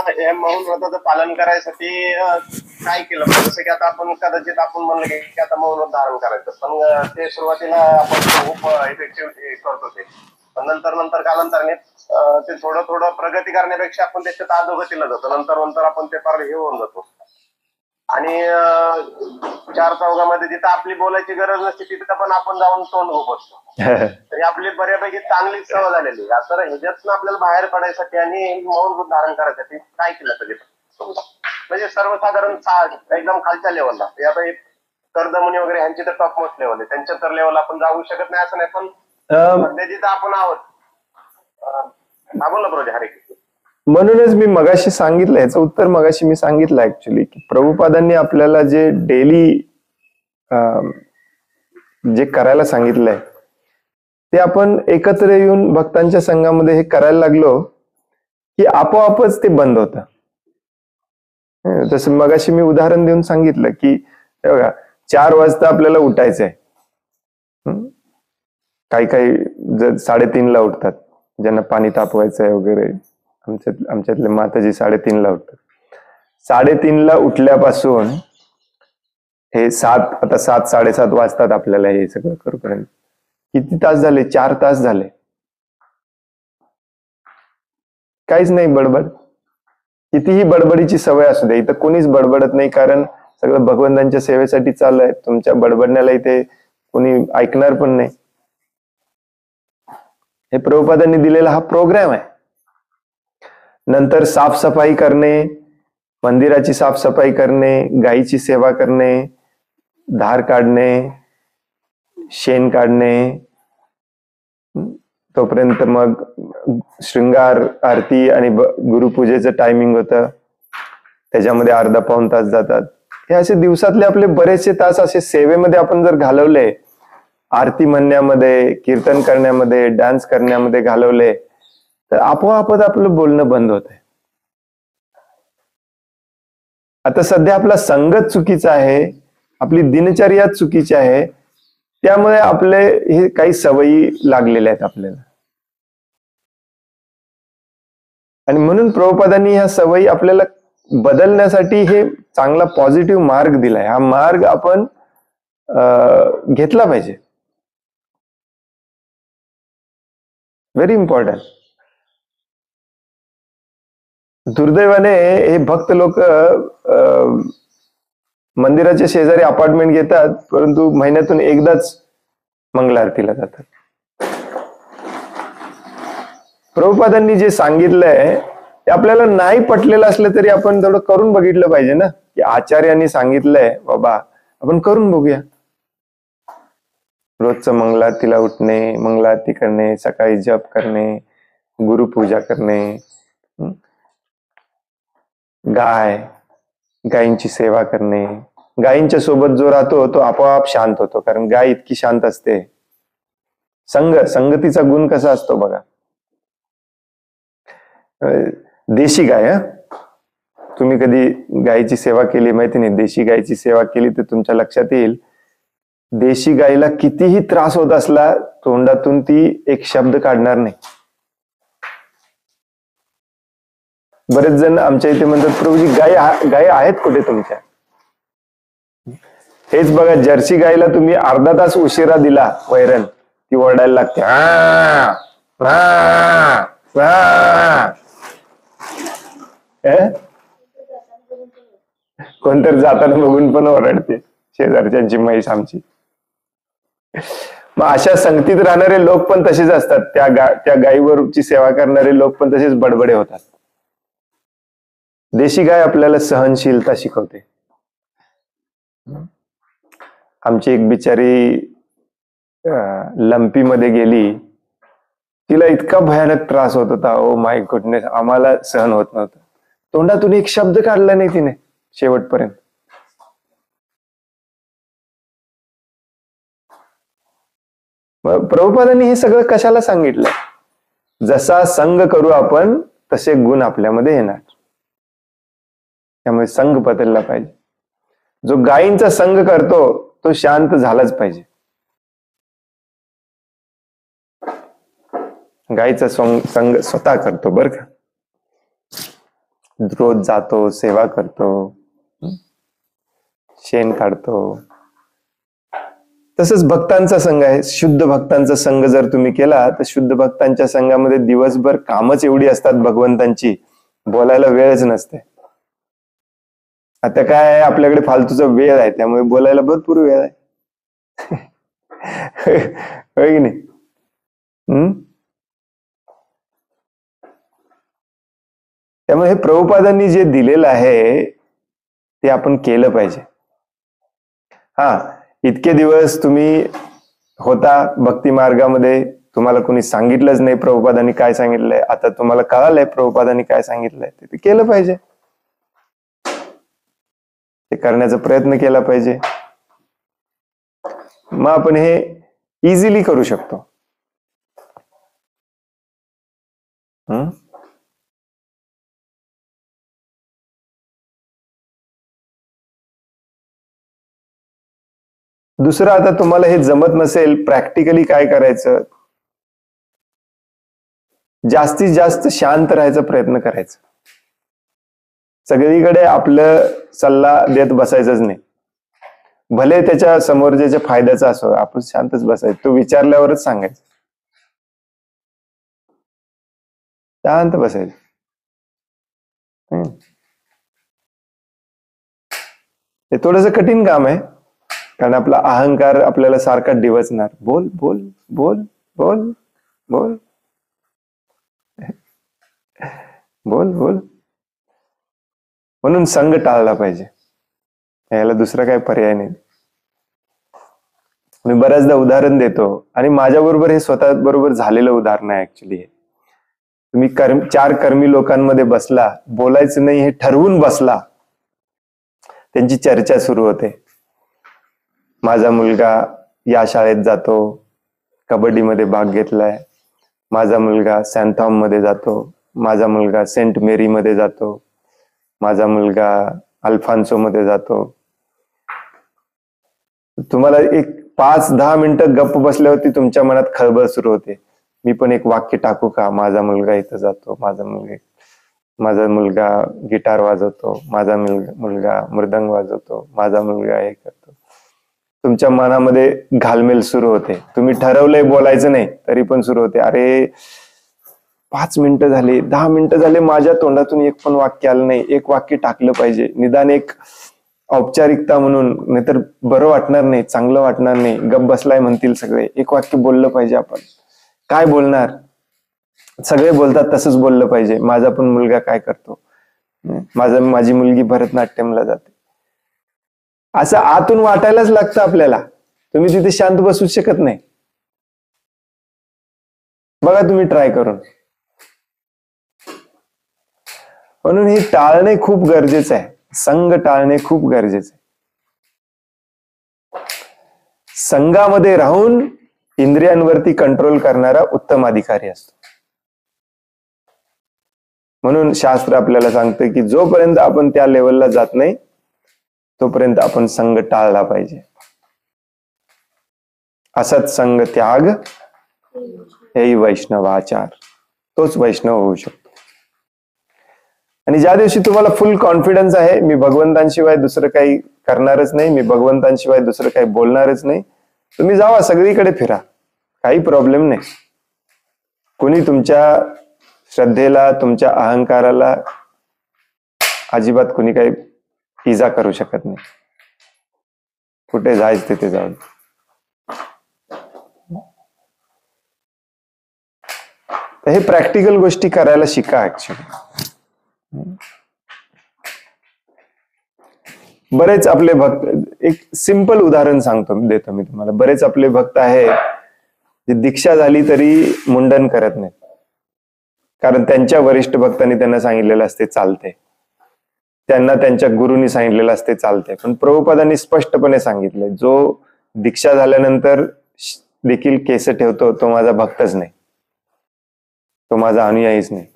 हे मौन व्रताचं पालन करायसाठी काय केलं पाहिजे? जसं की आता आपण कदाचित आपण म्हणलं की आता मौन व्रत धारण करायचं, पण ते सुरुवातीला आपण खूप इफेक्टिव्ह करतो ते, पण नंतर कालांतराने ते थोडं प्रगती करण्यापेक्षा आपण त्याच्यात अधोगतीला जातो. नंतर आपण ते फार हे होऊन जातो. आणि 4 चौघामध्ये जिथं आपली बोलायची गरज नसते तिथं पण आपण जाऊन तोंड घोपसतो. तरी आपली बऱ्यापैकी चांगली सवय झालेली. तर ह्याच्यातनं आपल्याला बाहेर पडायसाठी आणि मौन व्रत धारण करायसाठी काय केलं पाहिजे? म्हणजे सर्वसाधारण एकदम खालच्या लेवलला, आता कर्दमुनी वगैरे ह्यांची तर टॉप मोस्ट लेवल आहे, त्यांच्या तर लेवल आपण जाऊ शकत नाही असं नाही, पण सध्या जिथं आपण आहोत. बोला प्रभूजी. हरे कृष्ण. म्हणूनच मी मगाशी सांगितलं, याचं उत्तर मगाशी मी सांगितलं ऍक्च्युली, की प्रभुपादांनी आपल्याला जे डेली जे करायला सांगितलंय ते आपण एकत्र येऊन भक्तांच्या संघामध्ये हे करायला लागलो की आपोआपच ते बंद होतं. जसं मगाशी मी उदाहरण देऊन सांगितलं की बघा, 4 वाजता आपल्याला उठायचंय. काही जर 3:30ला उठतात, ज्यांना पाणी तापवायचंय वगैरे. आमच्यातले माताजी 3:30ला उठतात. 3:30ला उठल्यापासून हे 7:30 वाजतात आपल्याला हे सगळं करूपर्यंत. किती तास झाले? 4 तास झाले. काहीच नाही बडबड. कितीही बडबडीची सवय असू दे, इथं कोणीच बडबडत नाही, कारण सगळं भगवंतांच्या सेवेसाठी चालू आहे. तुमच्या बडबडण्याला इथे कोणी ऐकणार पण नाही. हे प्रभुपादांनी दिलेला हा प्रोग्राम आहे. नंतर साफसफाई करणे, मंदिराची साफसफाई करणे, गायीची सेवा करणे, धार काढणे, शेण काढणे, तोपर्यंत मग शृंगार आरती आणि गुरुपूजेचं टायमिंग होतं, त्याच्यामध्ये अर्धा पाऊण तास जातात. हे असे दिवसातले आपले बरेचसे तास असे सेवेमध्ये आपण जर घालवले, आरती म्हणण्यामध्ये, कीर्तन करण्यामध्ये, डान्स करण्यामध्ये घालवले, तर आपोआपच आपलं बोलणं बंद होतंय. आता सध्या आपला संगत चुकीचा आहे, आपली दिनचर्या चुकीची आहे, त्यामुळे आपले हे काही सवयी लागलेल्या आहेत आपल्याला. आणि म्हणून प्रभुपादांनी ह्या सवयी आपल्याला बदलण्यासाठी हे चांगला पॉझिटिव्ह मार्ग दिलाय. हा मार्ग आपण घेतला पाहिजे. Very important. दुर्दैवाने हे भक्त लोक मंदिराच्या शेजारी अपार्टमेंट घेतात, परंतु महिन्यातून एकदाच मंगल आरतीला जातात. प्रभुपादांनी जे सांगितलंय ते आपल्याला नाही पटलेलं असलं तरी आपण थोडं करून बघितलं पाहिजे ना, की आचार्यांनी सांगितलंय बाबा, आपण करून बघूया. रोजचं मंगल आरतीला उठणे, मंगल आरती करणे, सकाळी जप करणे, गुरुपूजा करणे, गायींची सेवा करणे. गायींच्या सोबत जो राहतो तो आपोआप शांत होतो, कारण गाय इतकी शांत असते. संगतीचा गुण कसा असतो बघा. देशी गाय, तुम्ही कधी गायीची सेवा केली माहिती नाही, देशी गायीची सेवा केली तर तुमच्या लक्षात येईल, देशी गायीला कितीही त्रास होत असला तोंडातून ती एक शब्द काढणार नाही. बरेच जण आमच्या इथे म्हणतात, प्रभूजी गाय आहेत कुठे तुमच्या? हेच बघा, जर्सी गायला तुम्ही अर्धा तास उशिरा दिला वैरण, ती ओरडायला लागते. आ, आ, आ. कोणतरी जाताना बघून पण ओरडते, शेजारच्यांची म्हैस आमची. मग अशा संगतीत राहणारे लोक पण तसेच असतात. त्या गायीवरची सेवा करणारे लोक पण तसेच बडबडे होतात. देशी गाय आपल्याला सहनशीलता शिकवते. आमची एक बिचारी लंपी मध्ये गेली, तिला इतका भयानक त्रास होत होता. ओ माय गुडनेस, आम्हाला सहन होत नव्हतं. तोंडातून एक शब्द काढला नाही तिने शेवटपर्यंत. मग प्रभुपादांनी हे सगळं कशाला सांगितलं? जसा संग करू आपण तसे गुण आपल्यामध्ये येणार. त्यामुळे संघ बदलला पाहिजे. जो गायींचा संघ करतो तो शांत झालाच पाहिजे. गायीचा संघ स्वतः करतो बर का, रोज जातो, सेवा करतो, शेण काढतो. तसंच भक्तांचा संघ आहे. शुद्ध भक्तांचा संघ जर तुम्ही केला तर शुद्ध भक्तांच्या संघामध्ये दिवसभर कामच एवढी असतात भगवंतांची, बोलायला वेळच नसते. आता काय आहे, आपल्याकडे फालतूचा वेळ आहे, त्यामुळे बोलायला भरपूर वेळ आहे. होय की नाही? त्यामुळे हे प्रभुपादांनी जे दिलेलं आहे ते आपण केलं पाहिजे. हा, इतके दिवस तुम्ही होता भक्ती मार्गामध्ये, तुम्हाला कोणी सांगितलंच नाही प्रभुपादांनी काय सांगितलंय. आता तुम्हाला कळालंय प्रभुपादांनी काय सांगितलंय, ते केलं पाहिजे. ते करण्याचा प्रयत्न केला पाहिजे. मग आपण हे इझिली करू शकतो. दुसरं, आता तुम्हाला हे जमत नसेल, प्रॅक्टिकली काय करायचं, जास्तीत जास्त शांत राहायचा प्रयत्न करायचा. सगळीकडे आपलं सल्ला देत बसायचंच नाही. भले त्याच्या समोर ज्याच्या फायद्याचा असो, आपण शांतच बसायचं. तो विचारल्यावरच सांगायचं, शांत बसायचं. हे थोडंसं कठीण काम आहे, कारण आपला अहंकार आपल्याला सारखा डिवचणार. बोल बोल बोल बोल बोल बोल बोल. म्हणून संघ टाळला पाहिजे, याला दुसरा काही पर्याय नाही. मी बऱ्याचदा उदाहरण देतो, आणि माझ्याबरोबर हे स्वतः बरोबर झालेलं उदाहरण आहे ऍक्च्युली. तुम्ही चार कर्मी लोकांमध्ये बसला, बोलायचं नाही हे ठरवून बसला, त्यांची चर्चा सुरू होते. माझा मुलगा या शाळेत जातो, कबड्डीमध्ये भाग घेतलाय. माझा मुलगा सॅन्थॉम मध्ये जातो. माझा मुलगा सेंट मेरी मध्ये जातो. माझा मुलगा अल्फान्सो मध्ये जातो. तुम्हाला एक 5-10 मिनिटं गप्प बसल्यावरती तुमच्या मनात खळबळ सुरू होते. मी पण एक वाक्य टाकू का? माझा मुलगा इथं जातो, माझा मुलगा गिटार वाजवतो, माझा मुलगा मृदंग वाजवतो, माझा मुलगा हे करतो. तुमच्या मनामध्ये घालमेल सुरू होते. तुम्ही ठरवलंय बोलायचं नाही, तरी पण सुरू होते. अरे 5 मिनिटं झाली, 10 मिनिटं झाले, माझ्या तोंडातून एक पण वाक्य आलं नाही. एक वाक्य टाकलं पाहिजे, निदान एक औपचारिकता म्हणून, नाहीतर बरं वाटणार नाही, चांगलं वाटणार नाही. गप बसलाय म्हणतील सगळे. एक वाक्य बोललं पाहिजे. आपण काय बोलणार? सगळे बोलतात तसंच बोललं पाहिजे. माझा पण मुलगा काय करतो, माझी मुलगी भरतनाट्यमला जाते, असं आतून वाटायलाच लागतं आपल्याला. तुम्ही तिथे शांत बसू शकत नाही. बघा तुम्ही ट्राय करून. म्हणून हे टाळणे खूप गरजेचं आहे. संघ टाळणे खूप गरजेचं आहे. संघामध्ये राहून इंद्रियांवरती कंट्रोल करणारा उत्तम अधिकारी असतो. म्हणून शास्त्र आपल्याला सांगतं की जोपर्यंत आपण त्या लेवलला जात नाही तोपर्यंत आपण संघ टाळला पाहिजे. असत संघ त्याग हेही वैष्णवाचार. तोच वैष्णव होऊ शकतो. आणि ज्या दिवशी तुम्हाला फुल कॉन्फिडन्स आहे, मी भगवंतांशिवाय दुसरं काही करणारच नाही, मी भगवंतांशिवाय दुसरं काही बोलणारच नाही, तुम्ही जावा सगळीकडे फिरा, काही प्रॉब्लेम नाही. कोणी तुमच्या श्रद्धेला, तुमच्या अहंकाराला अजिबात कोणी काही इजा करू शकत नाही. कुठे जायच तिथे जाऊन. हे प्रॅक्टिकल गोष्टी करायला शिका ऍक्च्युली. बरेच आपले भक्त, एक सिंपल उदाहरण देतो मी तुम्हाला. बरेच आपले भक्त आहे जे दीक्षा झाली तरी मुंडन करत नाहीत, कारण त्यांच्या वरिष्ठ भक्तांनी त्यांना सांगितलेलं असते चालते, त्यांना त्यांच्या गुरुनी सांगितलेलं असते चालते. पण प्रभुपादांनी स्पष्टपणे सांगितलंय, जो दीक्षा झाल्यानंतर देखील केस ठेवतो तो माझा भक्तच नाही, तो माझा अनुयायीच नाही.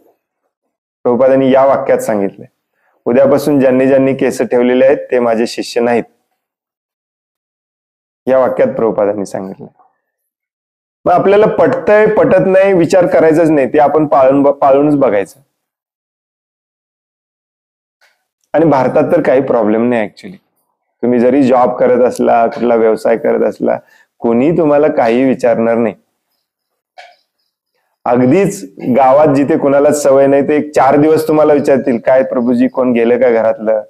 प्रभुपादांनी या वाक्यात सांगितलंय, उद्यापासून ज्यांनी ज्यांनी केस ठेवलेले आहेत ते माझे शिष्य नाहीत. या वाक्यात प्रभुपादांनी सांगितलंय. मग आपल्याला पटतंय पटत नाही विचार करायचाच नाही, ते आपण पाळूनच बघायचं. आणि भारतात तर काही प्रॉब्लेम नाही ऍक्च्युली. तुम्ही जरी जॉब करत असला, कुठला व्यवसाय करत असला, कोणी तुम्हाला काही विचारणार नाही. अगदीच गावात जिथे कुणालाच सवय नाही ते 4 दिवस तुम्हाला विचारतील, काय प्रभूजी कोण गेलं का घरातलं,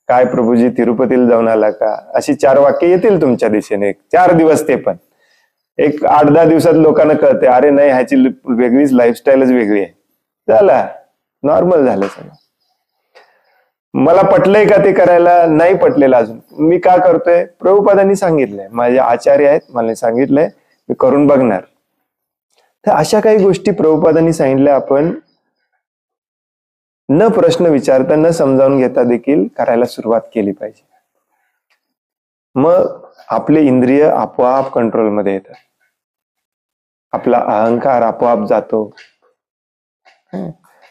काय प्रभूजी तिरुपतीला जाऊन आला का, अशी 4 वाक्य येतील तुमच्या दिशेने. 4 दिवस, ते पण एक 8-10 दिवसात लोकांना कळते, अरे नाही ह्याची वेगळीच लाईफस्टाईलच वेगळी आहे. झाला, नॉर्मल झालं सगळं. मला पटलंय का ते करायला? नाही पटलेलं अजून. मी का करतोय? प्रभुपादांनी सांगितलंय, माझे आचार्य आहेत, मला सांगितलंय, मी करून बघणार. तर अशा काही गोष्टी प्रभुपादांनी सांगितल्या आपण न प्रश्न विचारता, न समजावून घेता देखील करायला सुरुवात केली पाहिजे. मग आपले इंद्रिय आपोआप कंट्रोलमध्ये येतात, आपला अहंकार आपोआप जातो.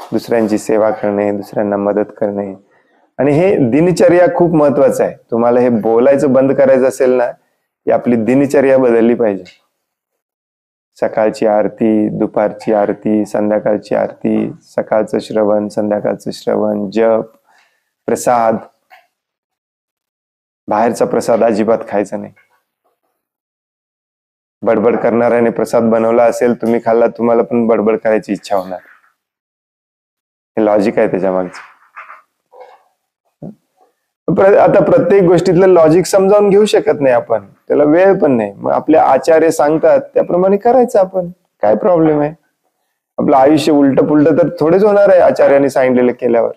दुसऱ्यांची सेवा करणे, दुसऱ्यांना मदत करणे. आणि हे दिनचर्या खूप महत्वाचं आहे. तुम्हाला हे बोलायचं बंद करायचं असेल ना, की आपली दिनचर्या बदलली पाहिजे. सकाळची आरती, दुपारची आरती, संध्याकाळची आरती, सकाळचं श्रवण, संध्याकाळचं श्रवण, जप, प्रसाद. बाहेरचा प्रसाद अजिबात खायचा नाही. बडबड करणाऱ्याने प्रसाद बनवला असेल, तुम्ही खाल्ला, तुम्हाला पण बडबड करायची इच्छा होणार. हे लॉजिक आहे त्याच्या मागचं. आता प्रत्येक गोष्टीतलं लॉजिक समजावून घेऊ शकत नाही आपण, त्याला वेळ पण नाही. मग आपले आचार्य सांगतात त्याप्रमाणे करायचं आपण, काय प्रॉब्लेम आहे? आपलं आयुष्य उलट पुलट तर थोडेच होणार आहे आचार्यांनी सांगितलेलं केल्यावर.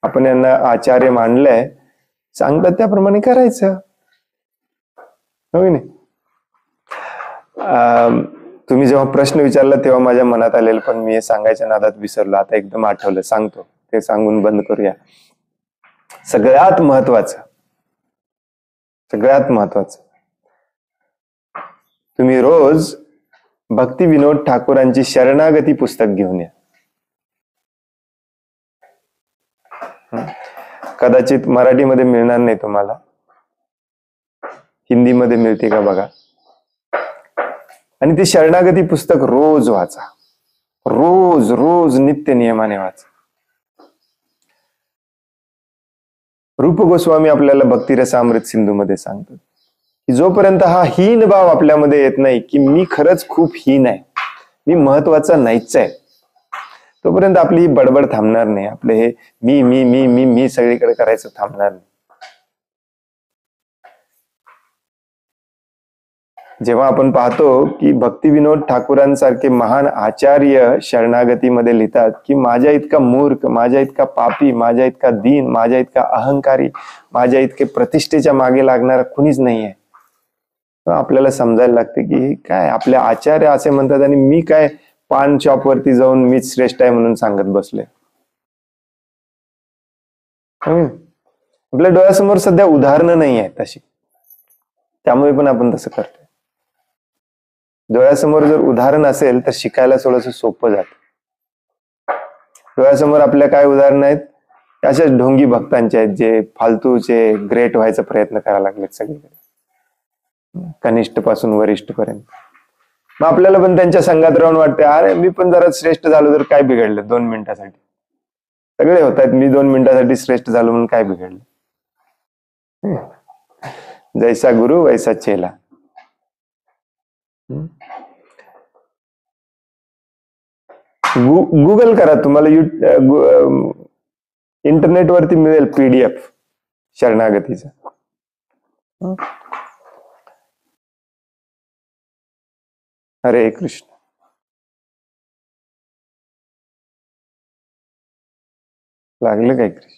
आपण यांना आचार्य मानलंय, सांगतात त्याप्रमाणे करायचं, हो नाही? तुम्ही जेव्हा प्रश्न विचारला तेव्हा माझ्या मनात आलेलं, पण मी हे सांगायच्या नादात विसरलो. आता एकदम आठवलं, सांगतो. ते सांगून बंद करूया. सगळ्यात महत्वाचं, तुम्ही रोज भक्ती विनोद ठाकूरांची शरणागती पुस्तक घेऊन या. कदाचित मराठीमध्ये मिळणार नाही तुम्हाला, हिंदीमध्ये मिळते का बघा. आणि ते शरणागती पुस्तक रोज वाचा, रोज रोज नित्य नियमाने वाचा. रूप गोस्वामी आपल्याला भक्तिरसामृत सिंधू मध्ये सांगतात की जोपर्यंत हा हीन भाव आपल्यामध्ये येत नाही, की मी खरंच खूप हीन आहे, मी महत्वाचा नाहीच आहे, तोपर्यंत आपली ही बडबड थांबणार नाही. आपले हे मी मी मी मी मी सगळीकडे करायचं थांबणार नाही. जेव्हा आपण पाहतो की भक्ती विनोद ठाकूरांसारखे महान आचार्य शरणागतीमध्ये लिहितात की माझ्या इतका मूर्ख, माझ्या इतका पापी, माझ्या इतका दीन, माझ्या इतका अहंकारी, माझ्या इतके प्रतिष्ठेच्या मागे लागणारा कुणीच नाहीये, आपल्याला समजायला लागते की काय आपले आचार्य असे म्हणतात आणि मी काय पान शॉप वरती जाऊन मीच श्रेष्ठ आहे म्हणून सांगत बसले. आपल्या डोळ्यासमोर सध्या उदाहरणं नाही आहेत तशी, त्यामुळे पण आपण तसं करतोय. डोळ्यासमोर जर उदाहरण असेल तर शिकायला थोडंसं सोपं जात. डोळ्यासमोर आपल्या काय उदाहरण आहेत? अशाच ढोंगी भक्तांचे आहेत जे फालतूचे ग्रेट व्हायचा प्रयत्न करायला लागलेत सगळीकडे, कनिष्ठ पासून वरिष्ठ पर्यंत. मग आपल्याला पण त्यांच्या संघात राहून वाटते, अरे मी पण जरा श्रेष्ठ झालो तर काय बिघडलं 2 मिनिटासाठी. सगळे होत आहेत, मी 2 मिनिटासाठी श्रेष्ठ झालो म्हणून काय बिघडलं? जैसा गुरु वैसा चेला. गुगल करा, तुम्हाला इंटरनेट वरती मिळेल PDF शरणागतीचा. हरे कृष्ण. लागलं काय कृष्ण?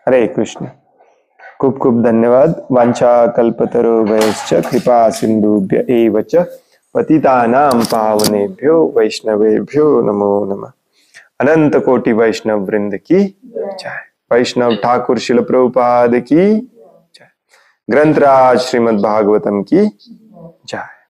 हरे कृष्ण. खूप खूप धन्यवाद. वांछा कल्पतरुभ्यश्च कृपा सिंधुभ्य एव च पतितानां पावनेभ्यो वैष्णवेभ्यो नमो नमः. अनंत कोटि वैष्णव वृंद की जय. वैष्णव ठाकुर शिल प्रभुपाद की जय. ग्रंथराज श्रीमद् भागवतम की जय.